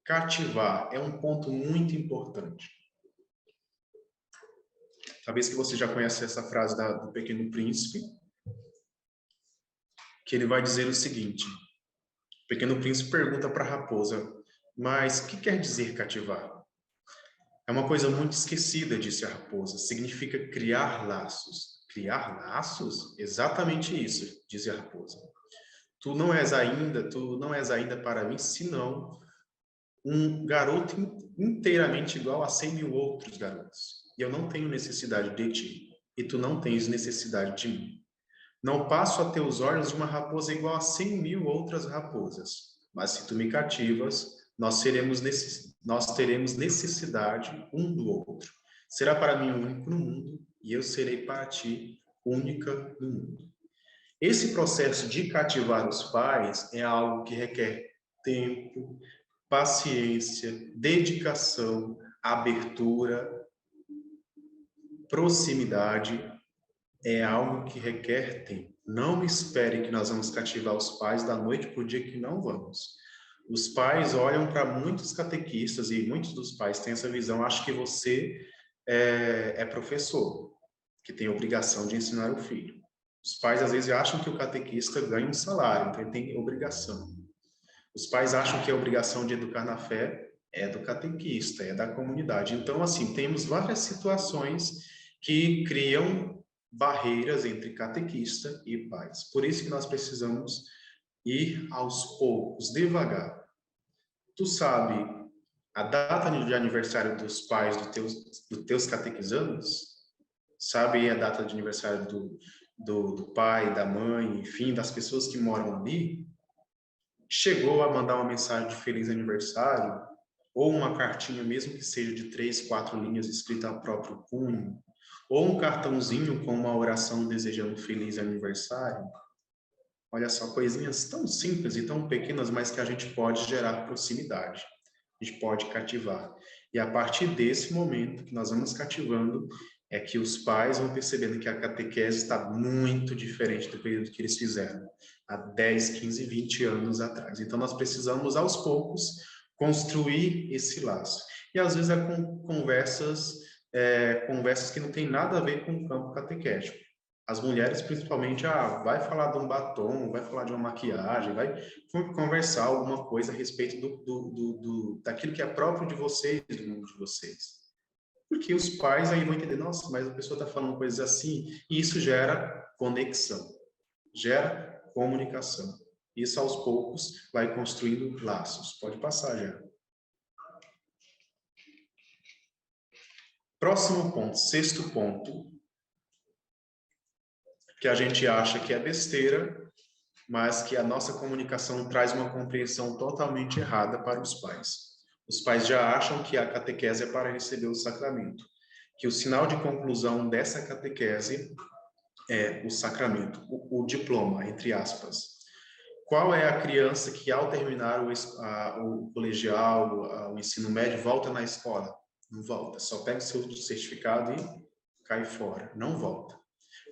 Cativar é um ponto muito importante. Talvez que você já conhece essa frase do Pequeno Príncipe, que ele vai dizer o seguinte: o Pequeno Príncipe pergunta para a raposa, mas o que quer dizer cativar? É uma coisa muito esquecida, disse a raposa. Significa criar laços. Criar laços? Exatamente isso, disse a raposa. Tu não és ainda para mim, senão um garoto inteiramente igual a 100.000 outros garotos. E eu não tenho necessidade de ti, e tu não tens necessidade de mim. Não passo a teus olhos de uma raposa igual a 100.000 outras raposas, mas se tu me cativas, nós teremos necessidade um do outro. Será para mim único no mundo, e eu serei para ti única no mundo. Esse processo de cativar os pais é algo que requer tempo, paciência, dedicação, abertura, proximidade. É algo que requer tempo. Não espere que nós vamos cativar os pais da noite para o dia, que não vamos. Os pais olham para muitos catequistas, e muitos dos pais têm essa visão, acham que você é professor, que tem obrigação de ensinar o filho. Os pais, às vezes, acham que o catequista ganha um salário, então ele tem obrigação. Os pais acham que a obrigação de educar na fé é do catequista, é da comunidade. Então, assim, temos várias situações que criam barreiras entre catequista e pais. Por isso que nós precisamos ir aos poucos, devagar. Tu sabe a data de aniversário dos pais dos teus catequizandos? Sabe a data de aniversário do pai, da mãe, enfim, das pessoas que moram ali? Chegou a mandar uma mensagem de feliz aniversário? Ou uma cartinha, mesmo que seja de 3, 4 linhas, escrita a próprio punho? Ou um cartãozinho com uma oração desejando feliz aniversário? Olha só, coisinhas tão simples e tão pequenas, mas que a gente pode gerar proximidade. A gente pode cativar. E a partir desse momento que nós vamos cativando, é que os pais vão percebendo que a catequese está muito diferente do período que eles fizeram há 10, 15, 20 anos atrás. Então, nós precisamos, aos poucos, construir esse laço. E, às vezes, é com conversas que não tem nada a ver com o campo catequético. As mulheres, principalmente, vai falar de um batom, vai falar de uma maquiagem, vai conversar alguma coisa a respeito daquilo que é próprio de vocês, do mundo de vocês. Porque os pais aí vão entender, nossa, mas a pessoa está falando coisas assim, e isso gera conexão, gera comunicação. Isso, aos poucos, vai construindo laços. Pode passar, já. Próximo ponto, sexto ponto, que a gente acha que é besteira, mas que a nossa comunicação traz uma compreensão totalmente errada para os pais. Os pais já acham que a catequese é para receber o sacramento, que o sinal de conclusão dessa catequese é o sacramento, o diploma, entre aspas. Qual é a criança que, ao terminar o colegial, o ensino médio, volta na escola? Não volta, só pega o seu certificado e cai fora, não volta.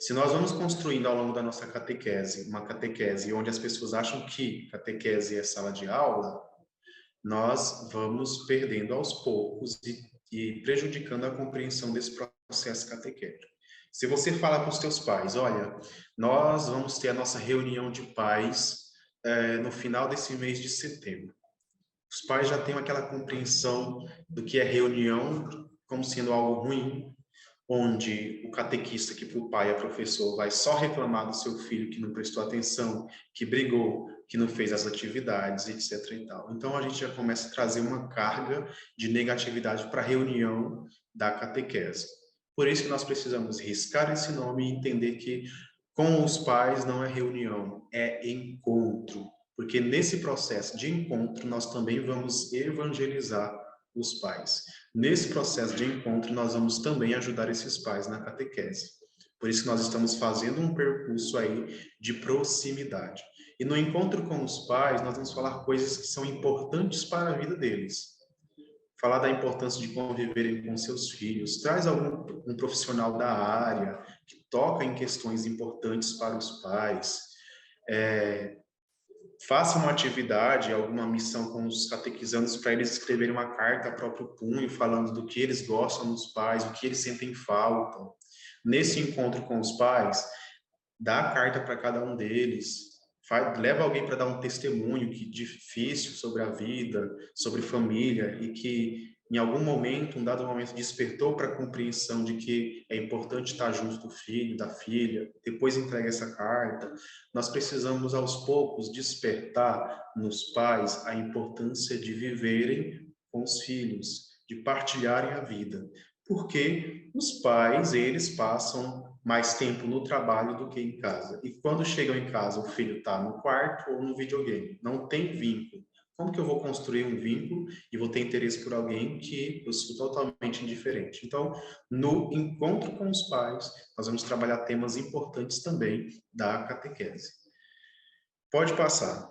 Se nós vamos construindo ao longo da nossa catequese, uma catequese onde as pessoas acham que catequese é sala de aula, nós vamos perdendo aos poucos e prejudicando a compreensão desse processo catequético. Se você fala para os teus pais, olha, nós vamos ter a nossa reunião de pais no final desse mês de setembro. Os pais já têm aquela compreensão do que é reunião como sendo algo ruim, onde o catequista, que para o pai é professor, vai só reclamar do seu filho que não prestou atenção, que brigou, que não fez as atividades, etc. e tal. Então, a gente já começa a trazer uma carga de negatividade para a reunião da catequese. Por isso que nós precisamos riscar esse nome e entender que com os pais não é reunião, é encontro. Porque nesse processo de encontro, nós também vamos evangelizar os pais. Nesse processo de encontro, nós vamos também ajudar esses pais na catequese. Por isso que nós estamos fazendo um percurso aí de proximidade. E no encontro com os pais, nós vamos falar coisas que são importantes para a vida deles. Falar da importância de conviverem com seus filhos. Traz um profissional da área que toca em questões importantes para os pais. Faça uma atividade, alguma missão com os catequizandos para eles escreverem uma carta a próprio punho, falando do que eles gostam dos pais, o que eles sentem falta. Nesse encontro com os pais, dá a carta para cada um deles, leva alguém para dar um testemunho que difícil sobre a vida, sobre família, e que em algum momento, um dado momento, despertou para a compreensão de que é importante estar junto do filho, da filha, depois entrega essa carta. Nós precisamos, aos poucos, despertar nos pais a importância de viverem com os filhos, de partilharem a vida, porque os pais, eles passam mais tempo no trabalho do que em casa. E quando chegam em casa, o filho está no quarto ou no videogame. Não tem vínculo. Como que eu vou construir um vínculo e vou ter interesse por alguém que eu sou totalmente indiferente? Então, no encontro com os pais, nós vamos trabalhar temas importantes também da catequese. Pode passar.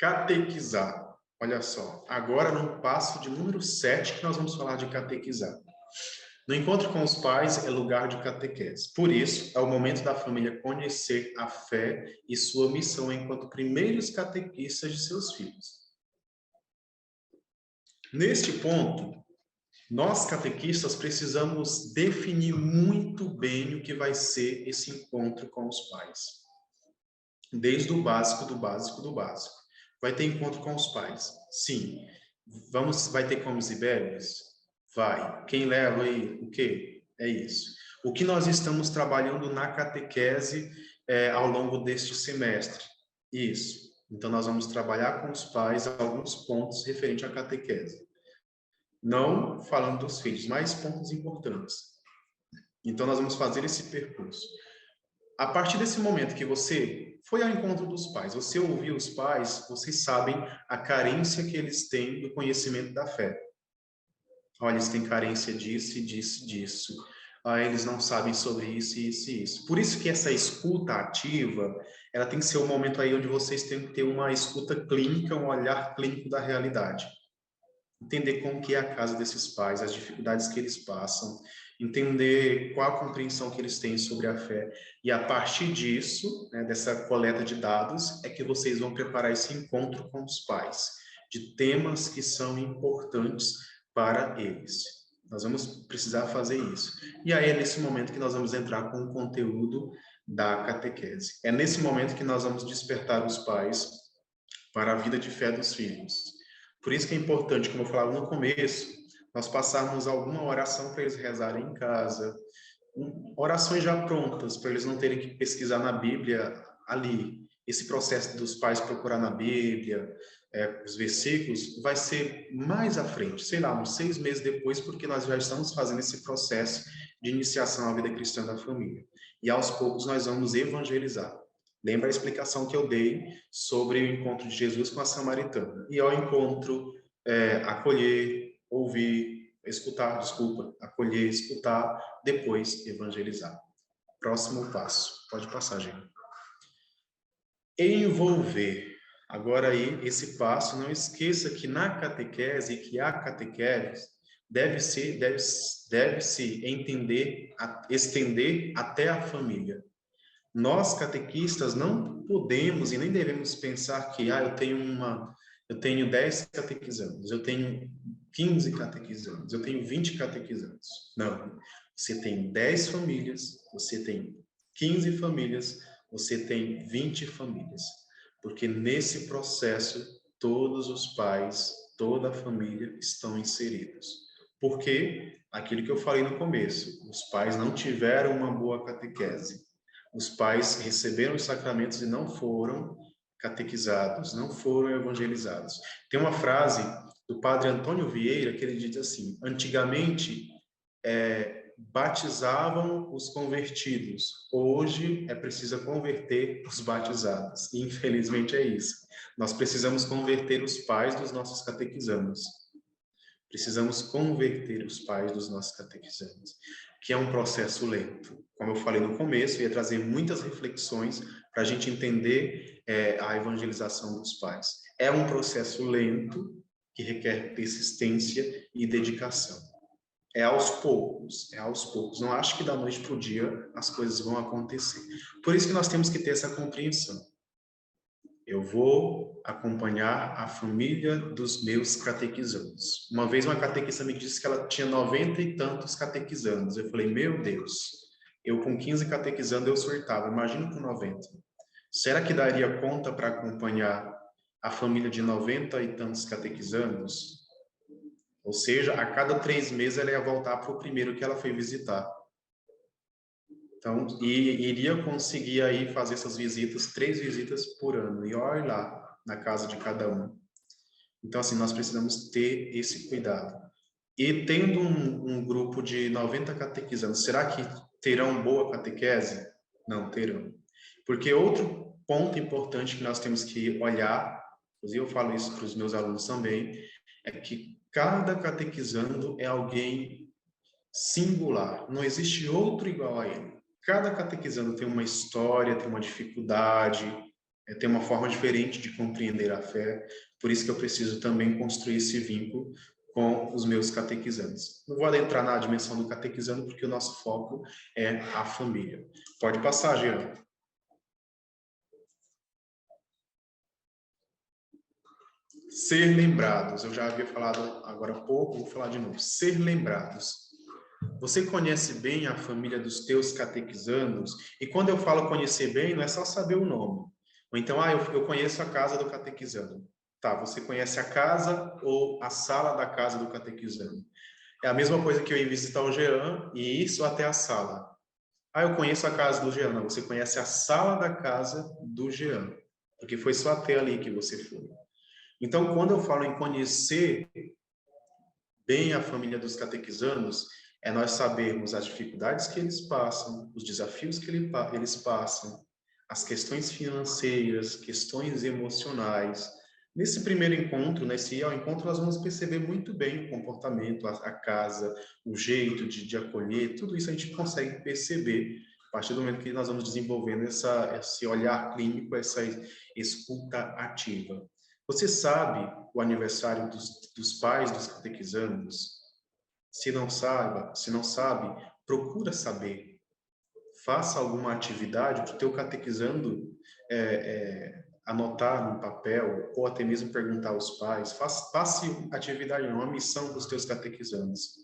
Catequizar. Olha só, agora no passo de número 7 que nós vamos falar de catequizar. No encontro com os pais é lugar de catequese. Por isso, é o momento da família conhecer a fé e sua missão enquanto primeiros catequistas de seus filhos. Neste ponto, nós catequistas precisamos definir muito bem o que vai ser esse encontro com os pais. Desde o básico, do básico, do básico. Vai ter encontro com os pais? Sim. Vai ter comes e bebes? Vai. Quem leva aí o quê? É isso. O que nós estamos trabalhando na catequese ao longo deste semestre? Isso. Então, nós vamos trabalhar com os pais alguns pontos referentes à catequese. Não falando dos filhos, mas pontos importantes. Então, nós vamos fazer esse percurso. A partir desse momento que você foi ao encontro dos pais, você ouviu os pais, vocês sabem a carência que eles têm do conhecimento da fé. Olha, eles têm carência disso, disso, disso. Eles não sabem sobre isso, isso e isso. Por isso que essa escuta ativa, ela tem que ser um momento aí onde vocês têm que ter uma escuta clínica, um olhar clínico da realidade. Entender como que é a casa desses pais, as dificuldades que eles passam, entender qual a compreensão que eles têm sobre a fé. E a partir disso, né, dessa coleta de dados, é que vocês vão preparar esse encontro com os pais, de temas que são importantes para eles. Nós vamos precisar fazer isso. E aí é nesse momento que nós vamos entrar com o conteúdo da catequese. É nesse momento que nós vamos despertar os pais para a vida de fé dos filhos. Por isso que é importante, como eu falava no começo, nós passarmos alguma oração para eles rezarem em casa, orações já prontas, para eles não terem que pesquisar na Bíblia ali. Esse processo dos pais procurar na Bíblia, os versículos, vai ser mais à frente, sei lá, uns 6 meses depois, porque nós já estamos fazendo esse processo de iniciação à vida cristã da família. E aos poucos nós vamos evangelizar. Lembra a explicação que eu dei sobre o encontro de Jesus com a samaritana. E ao encontro, acolher, ouvir, acolher, escutar, depois evangelizar. Próximo passo. Pode passar, gente. Envolver. Agora aí, esse passo, não esqueça que na catequese, que a catequese deve-se entender, estender até a família. Nós, catequistas, não podemos e nem devemos pensar que eu tenho 10 catequizandos, eu tenho 15 catequizandos, eu tenho 20 catequizandos. Não. Você tem 10 famílias, você tem 15 famílias, você tem 20 famílias. Porque nesse processo, todos os pais toda a família estão inseridos. Porque aquilo que eu falei no começo, os pais não tiveram uma boa catequese. Os pais receberam os sacramentos e não foram catequizados, não foram evangelizados. Tem uma frase do padre Antônio Vieira que ele diz assim: antigamente batizavam os convertidos, hoje é preciso converter os batizados. E, infelizmente é isso. Nós precisamos converter os pais dos nossos catequizandos. Precisamos converter os pais dos nossos catequizandos, que é um processo lento. Como eu falei no começo, ia trazer muitas reflexões para a gente entender a evangelização dos pais. É um processo lento que requer persistência e dedicação. É aos poucos, é aos poucos. Não acho que da noite para o dia as coisas vão acontecer. Por isso que nós temos que ter essa compreensão. Eu vou acompanhar a família dos meus catequizandos. Uma vez uma catequista me disse que ela tinha 90 e tantos catequizandos. Eu falei, meu Deus, eu com 15 catequizando eu surtava, imagina com 90. Será que daria conta para acompanhar a família de 90 e tantos catequizandos? Ou seja, a cada 3 meses ela ia voltar para o primeiro que ela foi visitar. Então, iria conseguir aí fazer essas visitas, 3 visitas por ano, e olha lá, na casa de cada um. Então, assim, nós precisamos ter esse cuidado. E tendo um grupo de 90 catequizandos, será que terão boa catequese? Não terão. Porque outro ponto importante que nós temos que olhar, inclusive eu falo isso para os meus alunos também, é que cada catequizando é alguém singular, não existe outro igual a ele. Cada catequizando tem uma história, tem uma dificuldade, tem uma forma diferente de compreender a fé, por isso que eu preciso também construir esse vínculo com os meus catequizandos. Não vou adentrar na dimensão do catequizando, porque o nosso foco é a família. Pode passar, Jean. Ser lembrados, eu já havia falado agora há pouco, vou falar de novo. Ser lembrados. Você conhece bem a família dos teus catequizandos? E quando eu falo conhecer bem, não é só saber o nome. Ou então, eu conheço a casa do catequizando. Tá, você conhece a casa ou a sala da casa do catequizando? É a mesma coisa que eu ir visitar o Jean e isso até a sala. Eu conheço a casa do Jean. Não, você conhece a sala da casa do Jean. Porque foi só até ali que você foi. Então, quando eu falo em conhecer bem a família dos catequizandos, é nós sabermos as dificuldades que eles passam, os desafios que eles passam, as questões financeiras, questões emocionais. Nesse primeiro encontro, nesse ao encontro, nós vamos perceber muito bem o comportamento, a casa, o jeito de acolher, tudo isso a gente consegue perceber a partir do momento que nós vamos desenvolvendo esse olhar clínico, essa escuta ativa. Você sabe o aniversário dos pais dos catequizandos? Se não sabe, procura saber. Faça alguma atividade para o teu catequizando anotar no papel, ou até mesmo perguntar aos pais. Faça atividade, uma missão para os teus catequizandos.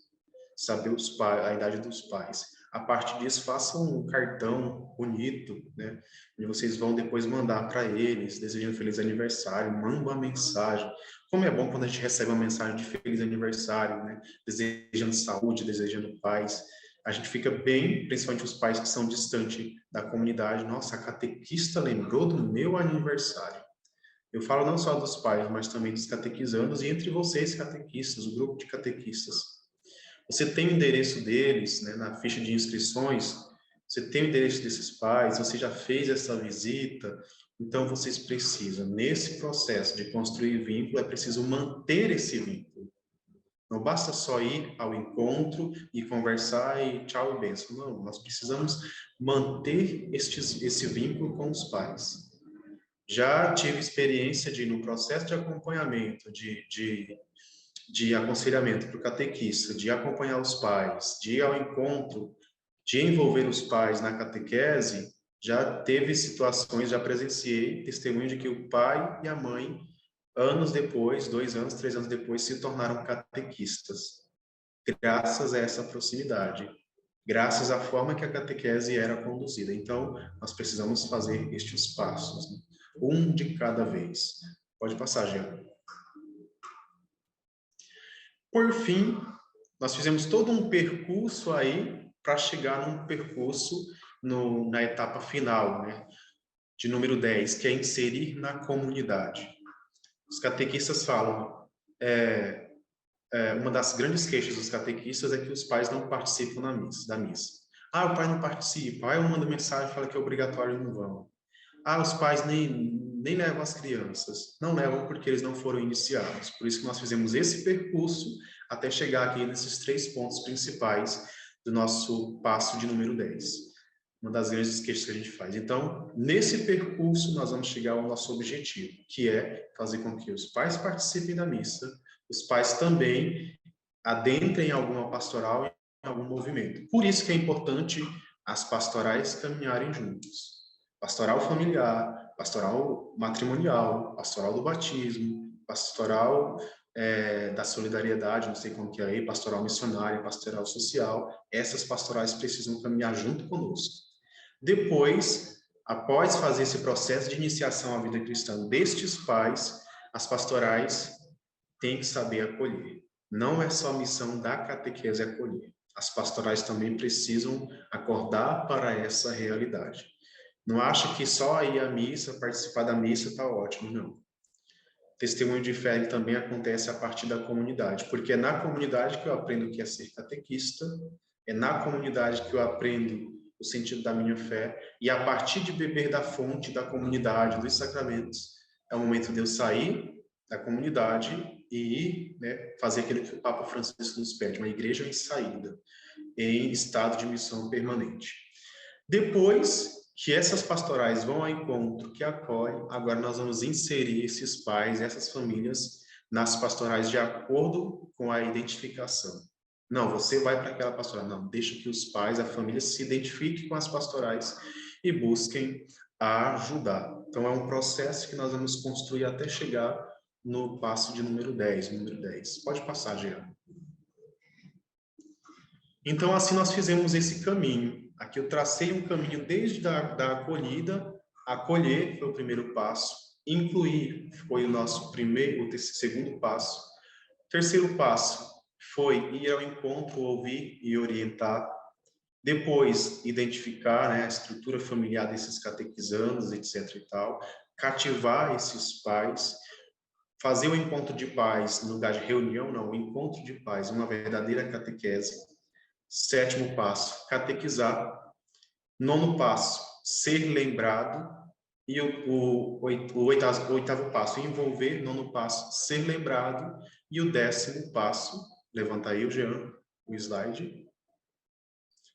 Saber a idade dos pais. A partir disso, faça um cartão bonito, né? E vocês vão depois mandar para eles, desejando feliz aniversário, manda uma mensagem. Como é bom quando a gente recebe uma mensagem de feliz aniversário, né? Desejando saúde, desejando paz. A gente fica bem, principalmente os pais que são distantes da comunidade. Nossa, a catequista lembrou do meu aniversário. Eu falo não só dos pais, mas também dos catequizandos e entre vocês, catequistas, o grupo de catequistas. Você tem o endereço deles, né, na ficha de inscrições, você tem o endereço desses pais, você já fez essa visita, então vocês precisam, nesse processo de construir vínculo, é preciso manter esse vínculo. Não basta só ir ao encontro e conversar e tchau e benção. Não, nós precisamos manter esse vínculo com os pais. Já tive experiência de, no processo de acompanhamento, de aconselhamento para o catequista, de acompanhar os pais, de ir ao encontro, de envolver os pais na catequese, já teve situações, já presenciei testemunho de que o pai e a mãe, anos depois, 2 anos, 3 anos depois, se tornaram catequistas, graças a essa proximidade, graças à forma que a catequese era conduzida. Então, nós precisamos fazer estes passos, né? Um de cada vez. Pode passar, Jean. Por fim, nós fizemos todo um percurso aí para chegar num percurso na etapa final, né? De número 10, que é inserir na comunidade. Os catequistas falam, uma das grandes queixas dos catequistas é que os pais não participam da missa. Ah, o pai não participa. Ah, eu mando mensagem e fala que é obrigatório e não vão. Ah, os pais nem levam as crianças. Não levam porque eles não foram iniciados. Por isso que nós fizemos esse percurso até chegar aqui nesses 3 pontos principais do nosso passo de número 10. Uma das grandes queixas que a gente faz. Então, nesse percurso, nós vamos chegar ao nosso objetivo, que é fazer com que os pais participem da missa, os pais também adentrem em alguma pastoral, em algum movimento. Por isso que é importante as pastorais caminharem juntos. Pastoral familiar, pastoral matrimonial, pastoral do batismo, pastoral da solidariedade, não sei como que é aí, pastoral missionária, pastoral social. Essas pastorais precisam caminhar junto conosco. Depois, após fazer esse processo de iniciação à vida cristã destes pais, as pastorais têm que saber acolher. Não é só a missão da catequese acolher. As pastorais também precisam acordar para essa realidade. Não acha que só ir à missa, participar da missa está ótimo, não. Testemunho de fé também acontece a partir da comunidade, porque é na comunidade que eu aprendo o que é ser catequista, é na comunidade que eu aprendo o sentido da minha fé, e a partir de beber da fonte da comunidade, dos sacramentos, é o momento de eu sair da comunidade e ir, né, fazer aquilo que o Papa Francisco nos pede, uma igreja em saída, em estado de missão permanente. Depois que essas pastorais vão ao encontro, que acolhem, agora nós vamos inserir esses pais, essas famílias, nas pastorais de acordo com a identificação. Não, você vai para aquela pastoral. Não, deixa que os pais, a família, se identifiquem com as pastorais e busquem ajudar. Então, é um processo que nós vamos construir até chegar no passo de número 10. Pode passar, Jean. Então, assim, nós fizemos esse caminho. Aqui eu tracei um caminho desde da acolhida, acolher foi o primeiro passo, incluir foi o nosso o segundo passo. O terceiro passo foi ir ao encontro, ouvir e orientar. Depois, identificar, né, a estrutura familiar desses catequizandos, etc. e tal. Cativar esses pais. Fazer o encontro de pais, no lugar de reunião, não, o encontro de pais, uma verdadeira catequese. 7º passo, catequizar. 9º passo, ser lembrado. E o 8º passo, envolver. 9º passo, ser lembrado. E o 10º passo, levanta aí o Jean, o slide.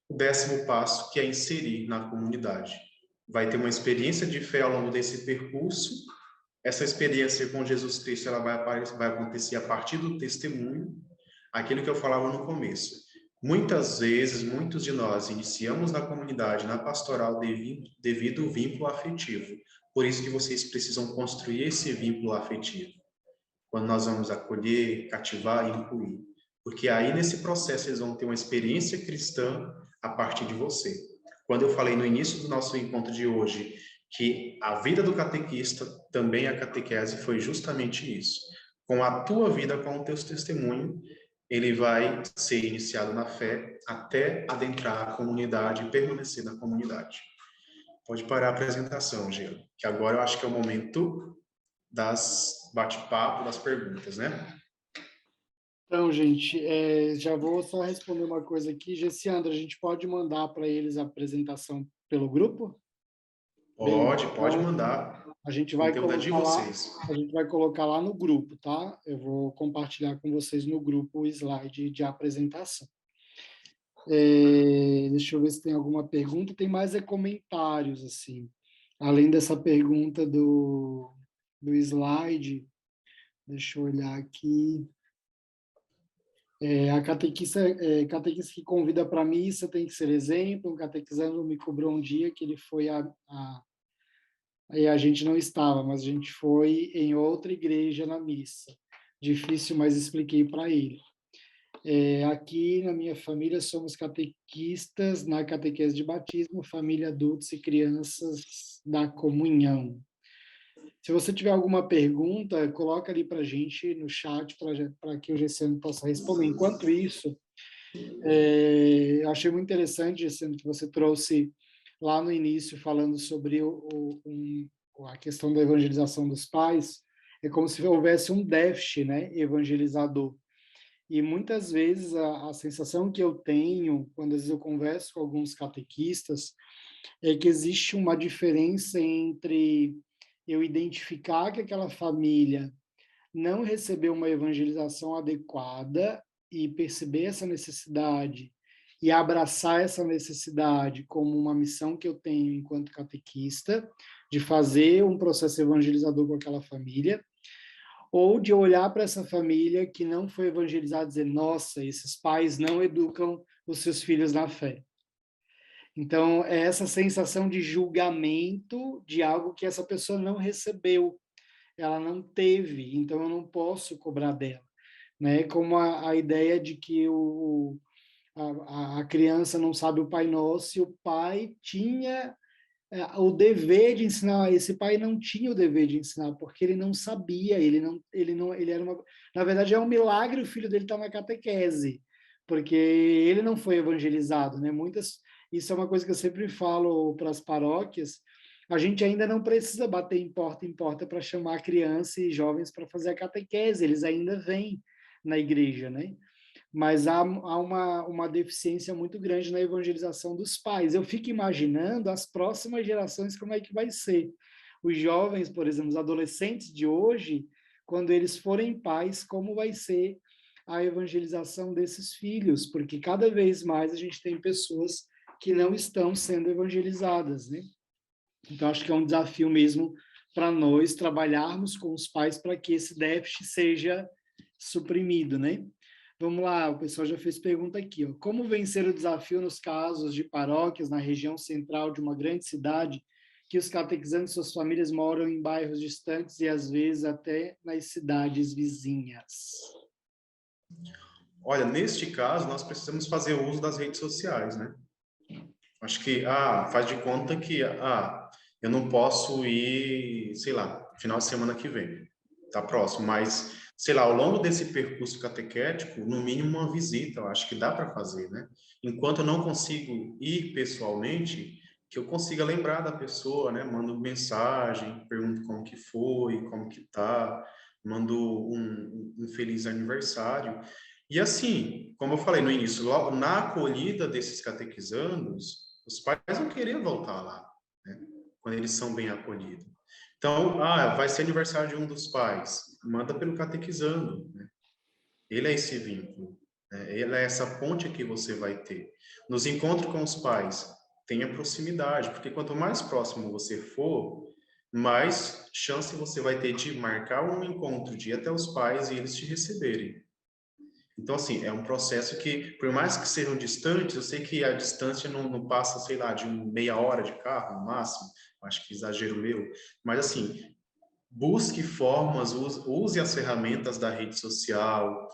O 10º passo, que é inserir na comunidade. Vai ter uma experiência de fé ao longo desse percurso. Essa experiência com Jesus Cristo ela vai acontecer a partir do testemunho, aquilo que eu falava no começo. Muitas vezes, muitos de nós iniciamos na comunidade, na pastoral, devido ao vínculo afetivo. Por isso que vocês precisam construir esse vínculo afetivo. Quando nós vamos acolher, cativar e incluir. Porque aí, nesse processo, eles vão ter uma experiência cristã a partir de você. Quando eu falei no início do nosso encontro de hoje, que a vida do catequista, também a catequese, foi justamente isso. Com a tua vida, com o teu testemunho, ele vai ser iniciado na fé até adentrar a comunidade e permanecer na comunidade. Pode parar a apresentação, Gil, que agora eu acho que é o momento das bate-papo, das perguntas, né? Então, gente, já vou só responder uma coisa aqui. Gessiandra, a gente pode mandar para eles a apresentação pelo grupo? Pode Então, mandar. a gente O vai conteúdo é de colocar lá, vocês. a gente vai colocar lá no grupo, tá? Eu vou compartilhar com vocês no grupo o slide de apresentação. Deixa eu ver se tem alguma pergunta. Tem mais comentários, assim. Além dessa pergunta do slide, deixa eu olhar aqui. A catequista que convida para a missa tem que ser exemplo. Um catequizando me cobrou um dia que ele foi aí a gente não estava, mas a gente foi em outra igreja na missa. Difícil, mas expliquei para ele. Aqui na minha família somos catequistas na catequese de batismo, família, adultos e crianças da comunhão. Se você tiver alguma pergunta, coloca ali para a gente no chat para que o Gessiano possa responder. Enquanto isso, eu achei muito interessante, Gessiano, que você trouxe lá no início, falando sobre a questão da evangelização dos pais. É como se houvesse um déficit, né, evangelizador. E muitas vezes a sensação que eu tenho, quando às vezes eu converso com alguns catequistas, é que existe uma diferença entre eu identificar que aquela família não recebeu uma evangelização adequada e perceber essa necessidade e abraçar essa necessidade como uma missão que eu tenho enquanto catequista, de fazer um processo evangelizador com aquela família, ou de olhar para essa família que não foi evangelizada e dizer, nossa, esses pais não educam os seus filhos na fé. Então, é essa sensação de julgamento de algo que essa pessoa não recebeu, ela não teve, então eu não posso cobrar dela. Né? Como a ideia de que a criança não sabe o Pai Nosso e o pai tinha o dever de ensinar. Esse pai não tinha o dever de ensinar, porque ele não sabia, ele era uma... Na verdade, é um milagre o filho dele estar na catequese, porque ele não foi evangelizado, né? Isso é uma coisa que eu sempre falo para as paróquias, a gente ainda não precisa bater em porta para chamar crianças e jovens para fazer a catequese, eles ainda vêm na igreja, né? Mas há uma deficiência muito grande na evangelização dos pais. Eu fico imaginando as próximas gerações como é que vai ser. Os jovens, por exemplo, os adolescentes de hoje, quando eles forem pais, como vai ser a evangelização desses filhos? Porque cada vez mais a gente tem pessoas que não estão sendo evangelizadas, né? Então, acho que é um desafio mesmo para nós trabalharmos com os pais para que esse déficit seja suprimido, né? Vamos lá, o pessoal já fez pergunta aqui. Ó. Como vencer o desafio nos casos de paróquias na região central de uma grande cidade, que os catequizandos e suas famílias moram em bairros distantes e, às vezes, até nas cidades vizinhas? Olha, neste caso, nós precisamos fazer uso das redes sociais, né? Acho que, faz de conta que, eu não posso ir, sei lá, final de semana que vem, tá próximo, mas, sei lá, ao longo desse percurso catequético, no mínimo uma visita, eu acho que dá para fazer, né? Enquanto eu não consigo ir pessoalmente, que eu consiga lembrar da pessoa, né? Mando mensagem, pergunto como que foi, como que tá, mando um feliz aniversário. E assim, como eu falei no início, logo na acolhida desses catequizandos, os pais vão querer voltar lá, né? Quando eles são bem acolhidos. Então, vai ser aniversário de um dos pais, manda pelo catequizando, né? Ele é esse vínculo, né? Ele é essa ponte que você vai ter. Nos encontros com os pais, tenha proximidade, porque quanto mais próximo você for, mais chance você vai ter de marcar um encontro, de ir até os pais e eles te receberem. Então, assim, é um processo que, por mais que sejam distantes, eu sei que a distância não passa, sei lá, de meia hora de carro, no máximo, acho que exagero meu, mas, assim, busque formas, use as ferramentas da rede social,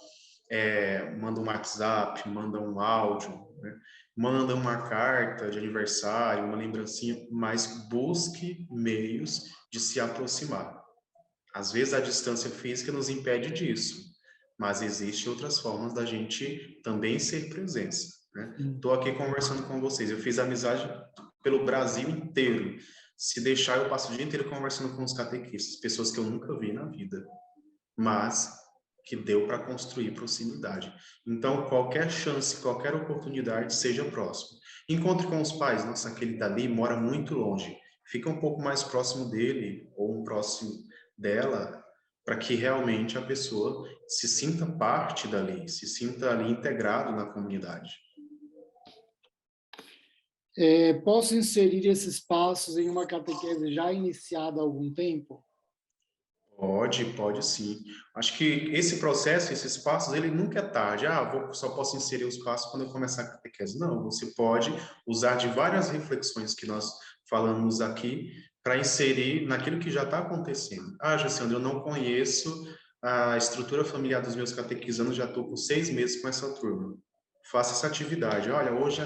manda um WhatsApp, manda um áudio, né? Manda uma carta de aniversário, uma lembrancinha, mas busque meios de se aproximar. Às vezes a distância física nos impede disso, mas existem outras formas da gente também ser presença, né? Estou aqui conversando com vocês, eu fiz amizade pelo Brasil inteiro. Se deixar, eu passo o dia inteiro conversando com os catequistas, pessoas que eu nunca vi na vida, mas que deu para construir proximidade. Então, qualquer chance, qualquer oportunidade, seja próximo. Encontre com os pais, nossa, aquele dali mora muito longe, fica um pouco mais próximo dele ou um próximo dela, para que realmente a pessoa se sinta parte dali, se sinta ali integrado na comunidade. Posso inserir esses passos em uma catequese já iniciada há algum tempo? Pode sim. Acho que esse processo, esses passos, ele nunca é tarde. Só posso inserir os passos quando eu começar a catequese. Não, você pode usar de várias reflexões que nós falamos aqui para inserir naquilo que já está acontecendo. Jaciandro, eu não conheço a estrutura familiar dos meus catequizandos, já estou com 6 meses com essa turma. Faça essa atividade. Olha, hoje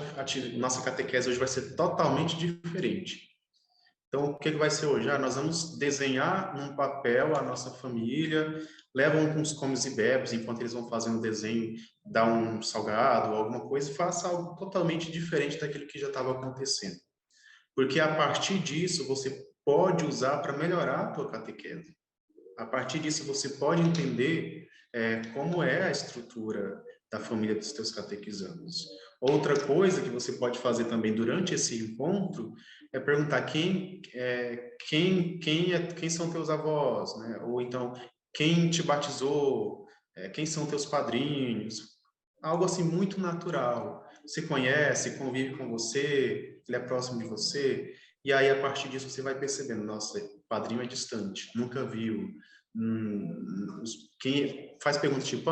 nossa catequese hoje vai ser totalmente diferente. Então, o que vai ser hoje? Nós vamos desenhar num papel a nossa família, levam uns comes e bebes, enquanto eles vão fazendo o desenho, dá um salgado ou alguma coisa, e faça algo totalmente diferente daquilo que já estava acontecendo. Porque a partir disso, você pode usar para melhorar a tua catequese. A partir disso, você pode entender como é a estrutura da família dos teus catequizandos. Outra coisa que você pode fazer também durante esse encontro é perguntar quem são teus avós, né? Ou então, quem te batizou, quem são teus padrinhos. Algo assim muito natural. Você conhece, convive com você, ele é próximo de você, e aí a partir disso você vai percebendo, nossa, padrinho é distante, nunca viu. Quem faz perguntas tipo,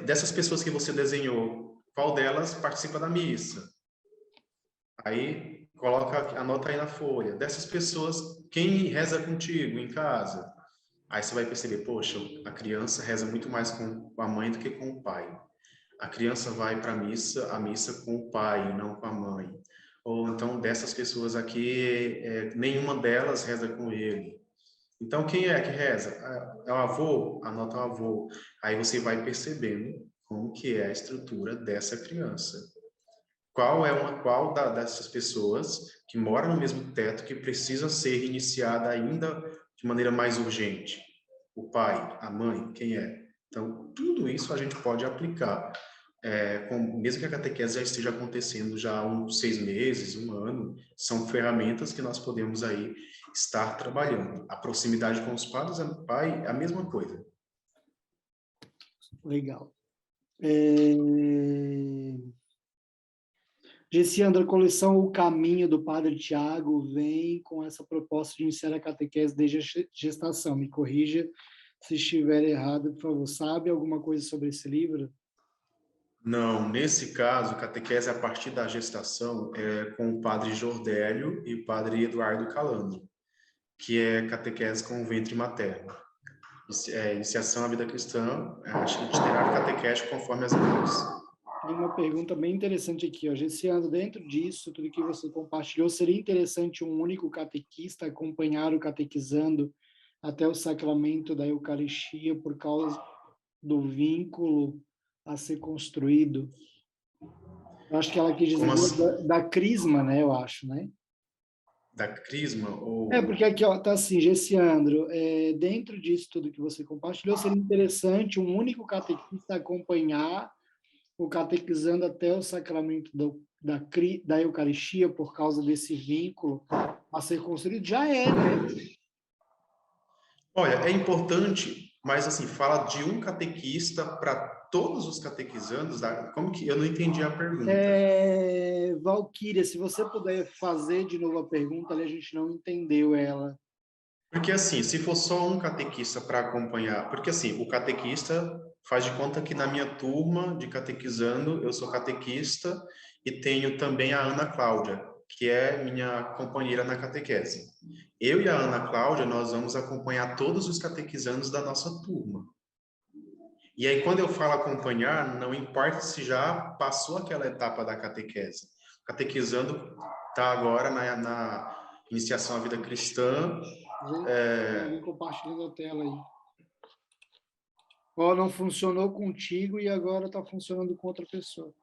dessas pessoas que você desenhou, qual delas participa da missa? Aí anota aí na folha. Dessas pessoas, quem reza contigo em casa? Aí você vai perceber, poxa, a criança reza muito mais com a mãe do que com o pai. A criança vai para a missa com o pai, não com a mãe. Ou então, dessas pessoas aqui, nenhuma delas reza com ele. Então, quem é que reza? É o avô? Anota o avô. Aí você vai percebendo como que é a estrutura dessa criança. Qual dessas pessoas que moram no mesmo teto que precisa ser iniciada ainda de maneira mais urgente? O pai, a mãe, quem é? Então, tudo isso a gente pode aplicar. Mesmo que a catequese já esteja acontecendo já há uns 6 meses, um ano, são ferramentas que nós podemos aí estar trabalhando. A proximidade com os padres, pai, é a mesma coisa. Legal. Gessiandra, a coleção O Caminho, do Padre Tiago, vem com essa proposta de iniciar a catequese desde a gestação. Me corrija se estiver errado, por favor. Sabe alguma coisa sobre esse livro? Não, nesse caso, catequese a partir da gestação é com o padre Jordélio e o padre Eduardo Calandro, que é catequese com o ventre materno. Iniciação à vida cristã, itinerário catequético conforme as irmãs. Tem uma pergunta bem interessante aqui, ó. Gessiandra, dentro disso, tudo que você compartilhou, seria interessante um único catequista acompanhar o catequizando até o sacramento da Eucaristia por causa do vínculo a ser construído? Eu acho que ela quis dizer Assim? da crisma, né? Eu acho, né? Da crisma? Ou... Porque aqui, ó, tá assim, Gessiandro, dentro disso tudo que você compartilhou, seria interessante um único catequista acompanhar o catequizando até o sacramento da Eucaristia por causa desse vínculo a ser construído. Já né? Olha, é importante, mas assim, fala de um catequista para todos os catequizandos. Como que eu não entendi a pergunta? Valquíria, se você puder fazer de novo a pergunta, ali a gente não entendeu ela. Porque assim, se for só um catequista para acompanhar, porque assim, o catequista faz de conta que na minha turma de catequizando, eu sou catequista e tenho também a Ana Cláudia, que é minha companheira na catequese. Eu e a Ana Cláudia, nós vamos acompanhar todos os catequizandos da nossa turma. E aí, quando eu falo acompanhar, não importa se já passou aquela etapa da catequese. O catequizando está agora na iniciação à vida cristã. Alguém compartilhando a tela aí. Ó, não funcionou contigo e agora está funcionando com outra pessoa.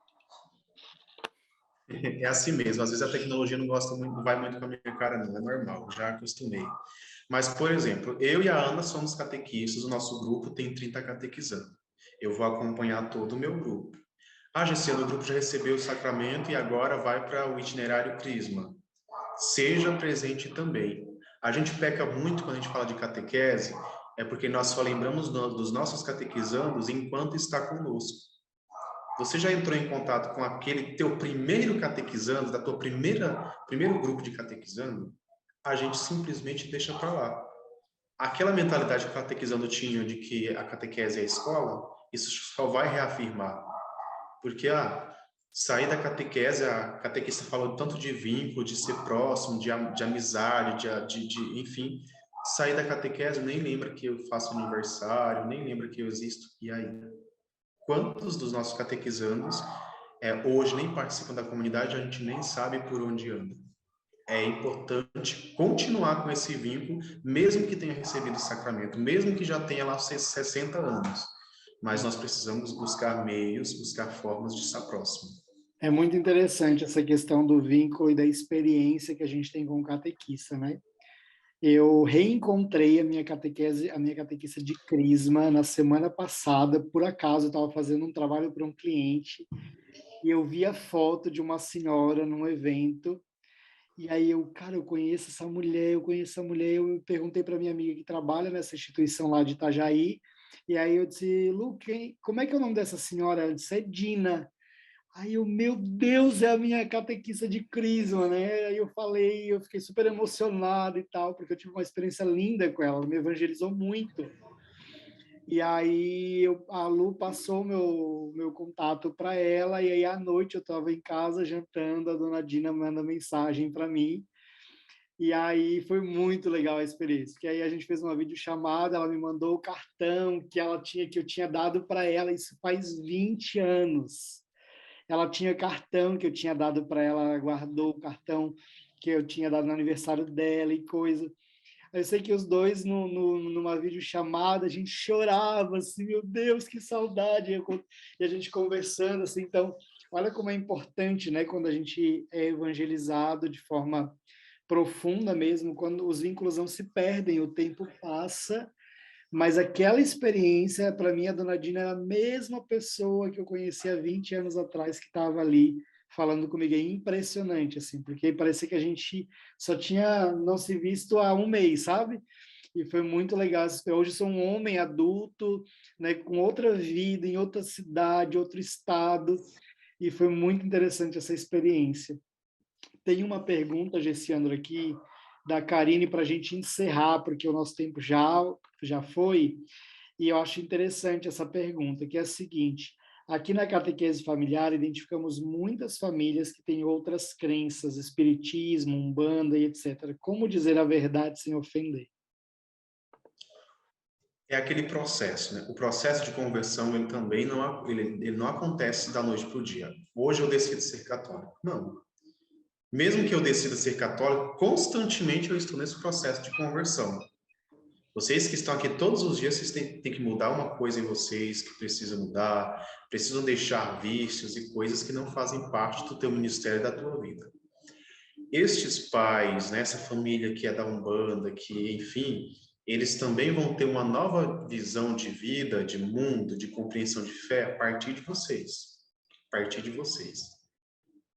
É assim mesmo. Às vezes a tecnologia não gosta muito, não vai muito com a minha cara, não. É normal, já acostumei. Mas, por exemplo, eu e a Ana somos catequistas, o nosso grupo tem 30 catequizandos. Eu vou acompanhar todo o meu grupo. A Gessiana, o grupo já recebeu o sacramento e agora vai para o itinerário Crisma. Seja presente também. A gente peca muito quando a gente fala de catequese, é porque nós só lembramos dos nossos catequizandos enquanto está conosco. Você já entrou em contato com aquele teu primeiro catequizando, da tua primeiro grupo de catequizando? A gente simplesmente deixa para lá. Aquela mentalidade que o catequizando tinha de que a catequese é a escola, isso só vai reafirmar. Porque sair da catequese, a catequista falou tanto de vínculo, de ser próximo, de amizade, enfim. Sair da catequese, nem lembra que eu faço aniversário, nem lembra que eu existo. E aí? Quantos dos nossos catequizandos hoje nem participam da comunidade, a gente nem sabe por onde anda? é importante continuar com esse vínculo, mesmo que tenha recebido o sacramento, mesmo que já tenha lá seus 60 anos. Mas nós precisamos buscar meios, buscar formas de estar próximo. É muito interessante essa questão do vínculo e da experiência que a gente tem com o catequista, né? Eu reencontrei a minha catequista de Crisma na semana passada, por acaso eu estava fazendo um trabalho para um cliente e eu vi a foto de uma senhora num evento. E aí cara, eu conheço essa mulher, eu conheço essa mulher. Eu perguntei para minha amiga que trabalha nessa instituição lá de Itajaí, e aí eu disse, Lu, como é que é o nome dessa senhora? Ela disse, é Dina. Aí eu, meu Deus, é a minha catequista de Crisma, né? Aí eu falei, eu fiquei super emocionado e tal, porque eu tive uma experiência linda com ela me evangelizou muito. E aí a Lu passou meu contato para ela, e aí à noite eu estava em casa jantando, a dona Dina manda mensagem para mim, e aí foi muito legal a experiência, porque aí a gente fez uma videochamada, ela me mandou o cartão que eu tinha dado para ela, isso faz 20 anos. Ela tinha cartão que eu tinha dado para ela, ela guardou o cartão que eu tinha dado no aniversário dela e coisa. Eu sei que os dois, numa videochamada, a gente chorava, assim, meu Deus, que saudade! E a gente conversando, assim, então, olha como é importante, né, quando a gente é evangelizado de forma profunda mesmo, quando os vínculos não se perdem, o tempo passa, mas aquela experiência, para mim, a dona Dina era a mesma pessoa que eu conheci há 20 anos atrás, que estava ali falando comigo. É impressionante, assim, porque parecia que a gente só tinha não se visto há um mês, sabe? E foi muito legal. Hoje sou um homem adulto, né, com outra vida, em outra cidade, outro estado, e foi muito interessante essa experiência. Tem uma pergunta, Gessiandro, aqui, da Karine, para a gente encerrar, porque o nosso tempo já foi. E eu acho interessante essa pergunta, que é a seguinte: aqui na catequese familiar identificamos muitas famílias que têm outras crenças, espiritismo, umbanda e etc. Como dizer a verdade sem ofender? É aquele processo, né? O processo de conversão, ele também ele não acontece da noite para o dia. Hoje eu decido ser católico. Não. Mesmo que eu decida ser católico, constantemente eu estou nesse processo de conversão. Vocês que estão aqui todos os dias, vocês têm que mudar uma coisa em vocês, que precisa mudar, precisam deixar vícios e coisas que não fazem parte do teu ministério e da tua vida. Estes pais, né, essa família que é da Umbanda, que, enfim, eles também vão ter uma nova visão de vida, de mundo, de compreensão de fé a partir de vocês. A partir de vocês.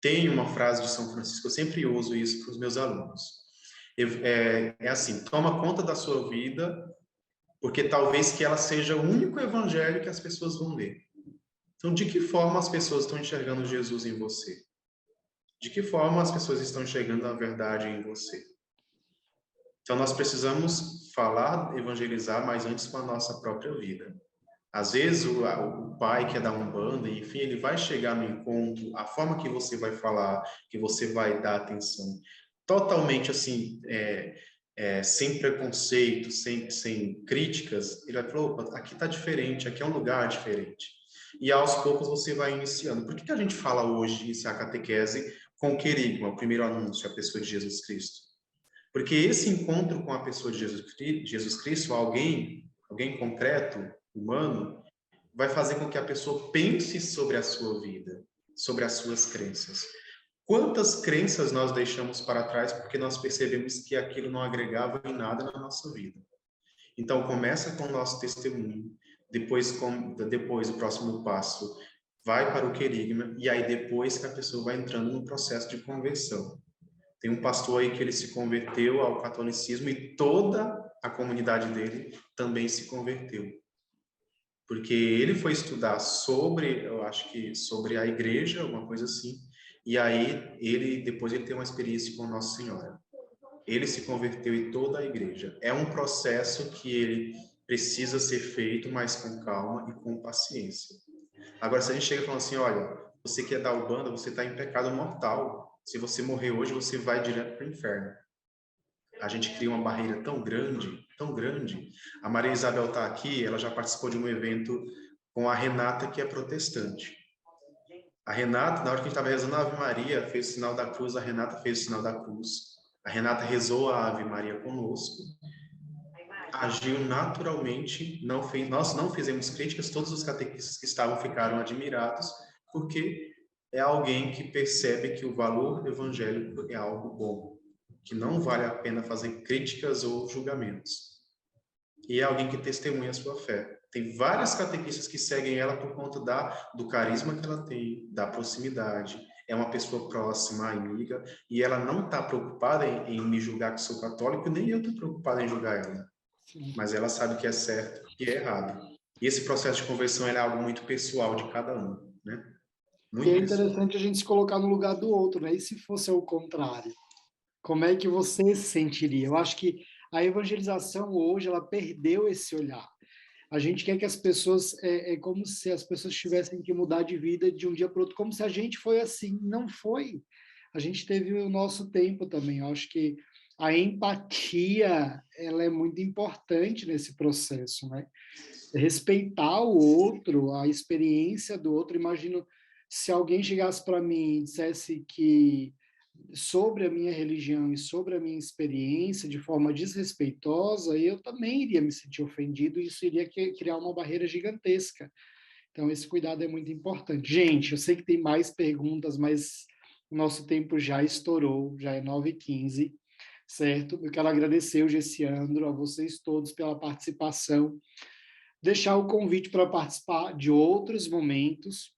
Tem uma frase de São Francisco, eu sempre uso isso para os meus alunos. É assim, toma conta da sua vida, porque talvez que ela seja o único evangelho que as pessoas vão ler. Então, de que forma as pessoas estão enxergando Jesus em você? De que forma as pessoas estão enxergando a verdade em você? Então, nós precisamos falar, evangelizar, mas antes com a nossa própria vida. Às vezes, o pai que é da Umbanda, enfim, ele vai chegar no encontro, a forma que você vai falar, que você vai dar atenção, totalmente assim, sem preconceito, sem críticas, ele vai falar, opa, aqui está diferente, aqui é um lugar diferente. E aos poucos você vai iniciando. Por que a gente fala hoje, iniciar a catequese com o querigma, o primeiro anúncio, a pessoa de Jesus Cristo? Porque esse encontro com a pessoa de Jesus Cristo, alguém concreto, humano, vai fazer com que a pessoa pense sobre a sua vida, sobre as suas crenças. Quantas crenças nós deixamos para trás porque nós percebemos que aquilo não agregava em nada na nossa vida? Então, começa com o nosso testemunho, depois o próximo passo vai para o querigma, e aí depois que a pessoa vai entrando no processo de conversão. Tem um pastor aí que ele se converteu ao catolicismo e toda a comunidade dele também se converteu. Porque ele foi estudar sobre, eu acho que sobre a igreja, alguma coisa assim, e aí depois ele tem uma experiência com Nossa Senhora. Ele se converteu e toda a igreja. É um processo que ele precisa ser feito, mas com calma e com paciência. Agora, se a gente chega falando assim, olha, você que é da Umbanda, você está em pecado mortal. Se você morrer hoje, você vai direto para o inferno. A gente cria uma barreira tão grande, tão grande. A Maria Isabel está aqui, ela já participou de um evento com a Renata, que é protestante. A Renata, na hora que a gente estava rezando a Ave Maria, fez o sinal da cruz, a Renata fez o sinal da cruz. A Renata rezou a Ave Maria conosco, agiu naturalmente, nós não fizemos críticas, todos os catequistas que estavam ficaram admirados, porque é alguém que percebe que o valor evangélico é algo bom, que não vale a pena fazer críticas ou julgamentos. E é alguém que testemunha a sua fé. Tem várias catequistas que seguem ela por conta do carisma que ela tem, da proximidade. É uma pessoa próxima, amiga, e ela não está preocupada em me julgar que sou católico, nem eu estou preocupado em julgar ela. Sim. Mas ela sabe que é certo e é errado. E esse processo de conversão é algo muito pessoal de cada um, né? E é Muito pessoal. interessante a gente se colocar no lugar do outro, né? E se fosse ao contrário? Como é que você se sentiria? Eu acho que a evangelização hoje, ela perdeu esse olhar. A gente quer que as pessoas, é como se as pessoas tivessem que mudar de vida de um dia para o outro, como se a gente foi assim. Não foi. A gente teve o nosso tempo também. Eu acho que a empatia, ela é muito importante nesse processo, né? Respeitar o outro, a experiência do outro. Imagino se alguém chegasse para mim e dissesse que sobre a minha religião e sobre a minha experiência de forma desrespeitosa, eu também iria me sentir ofendido e isso iria criar uma barreira gigantesca. Então, esse cuidado é muito importante. Gente, eu sei que tem mais perguntas, mas o nosso tempo já estourou, já é 9h15, certo? Eu quero agradecer o Gessiandro, a vocês todos pela participação, deixar o convite para participar de outros momentos,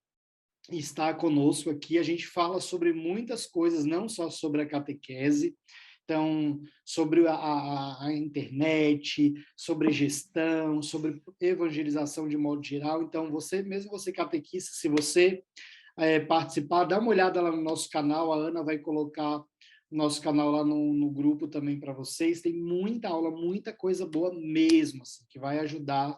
está conosco aqui. A gente fala sobre muitas coisas, não só sobre a catequese, então, sobre a internet, sobre gestão, sobre evangelização de modo geral. Então, mesmo você catequista, se você participar, dá uma olhada lá no nosso canal, a Ana vai colocar o nosso canal lá no grupo também para vocês. Tem muita aula, muita coisa boa mesmo, assim, que vai ajudar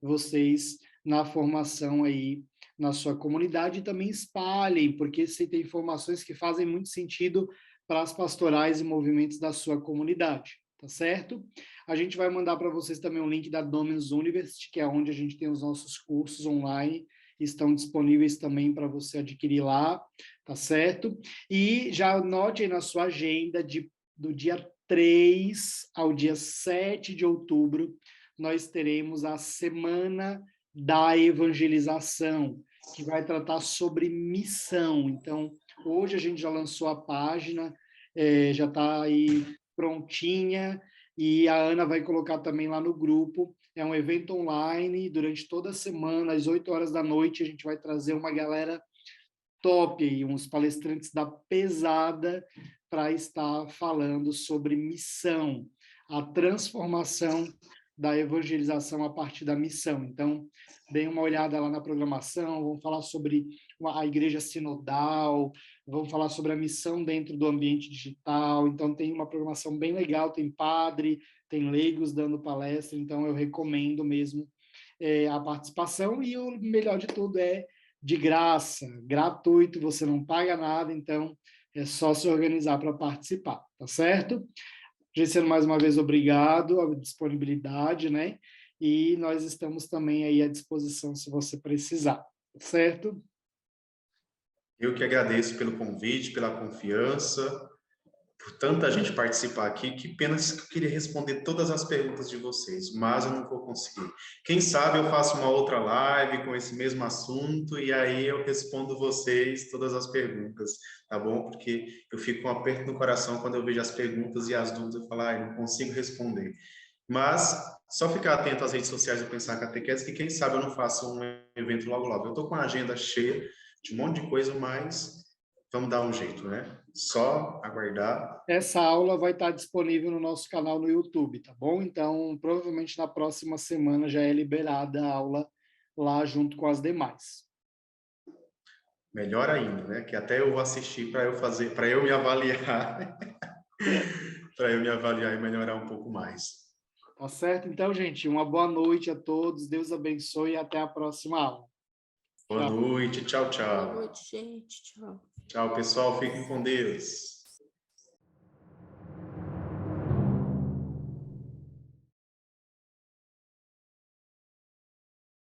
vocês na formação aí na sua comunidade e também espalhem, porque se tem informações que fazem muito sentido para as pastorais e movimentos da sua comunidade, tá certo? A gente vai mandar para vocês também um link da Dominus University, que é onde a gente tem os nossos cursos online, estão disponíveis também para você adquirir lá, tá certo? E já anote aí na sua agenda do dia 3 ao dia 7 de outubro, nós teremos a Semana da Evangelização, que vai tratar sobre missão. Então, hoje a gente já lançou a página, já está aí prontinha, e a Ana vai colocar também lá no grupo. É um evento online, durante toda a semana, às 8 horas da noite, a gente vai trazer uma galera top, aí, uns palestrantes da pesada, para estar falando sobre missão, a transformação da evangelização a partir da missão. Então, deem uma olhada lá na programação, vamos falar sobre a igreja sinodal, vamos falar sobre a missão dentro do ambiente digital. Então, tem uma programação bem legal, tem padre, tem leigos dando palestra, então eu recomendo mesmo a participação, e o melhor de tudo é de graça, gratuito, você não paga nada, então é só se organizar para participar, tá certo? Gesseno, mais uma vez, obrigado, a disponibilidade, né? E nós estamos também aí à disposição se você precisar, tá certo? Eu que agradeço pelo convite, pela confiança, por tanta gente participar aqui. Que pena que eu queria responder todas as perguntas de vocês, mas eu não vou conseguir. Quem sabe eu faço uma outra live com esse mesmo assunto e aí eu respondo vocês todas as perguntas, tá bom? Porque eu fico com um aperto no coração quando eu vejo as perguntas e as dúvidas, eu falo, eu não consigo responder. Mas só ficar atento às redes sociais do Pensar Catequese, que quem sabe eu não faço um evento logo logo. Eu estou com a agenda cheia de um monte de coisa, mas vamos dar um jeito, né? Só aguardar. Essa aula vai estar disponível no nosso canal no YouTube, tá bom? Então, provavelmente na próxima semana já é liberada a aula lá junto com as demais. Melhor ainda, né? Que até eu vou assistir para eu fazer, para eu me avaliar, para eu me avaliar e melhorar um pouco mais. Tá certo? Então, gente, uma boa noite a todos. Deus abençoe e até a próxima aula. Boa noite, tchau, tchau. Boa noite, gente. Tchau. Tchau, pessoal. Fiquem com Deus.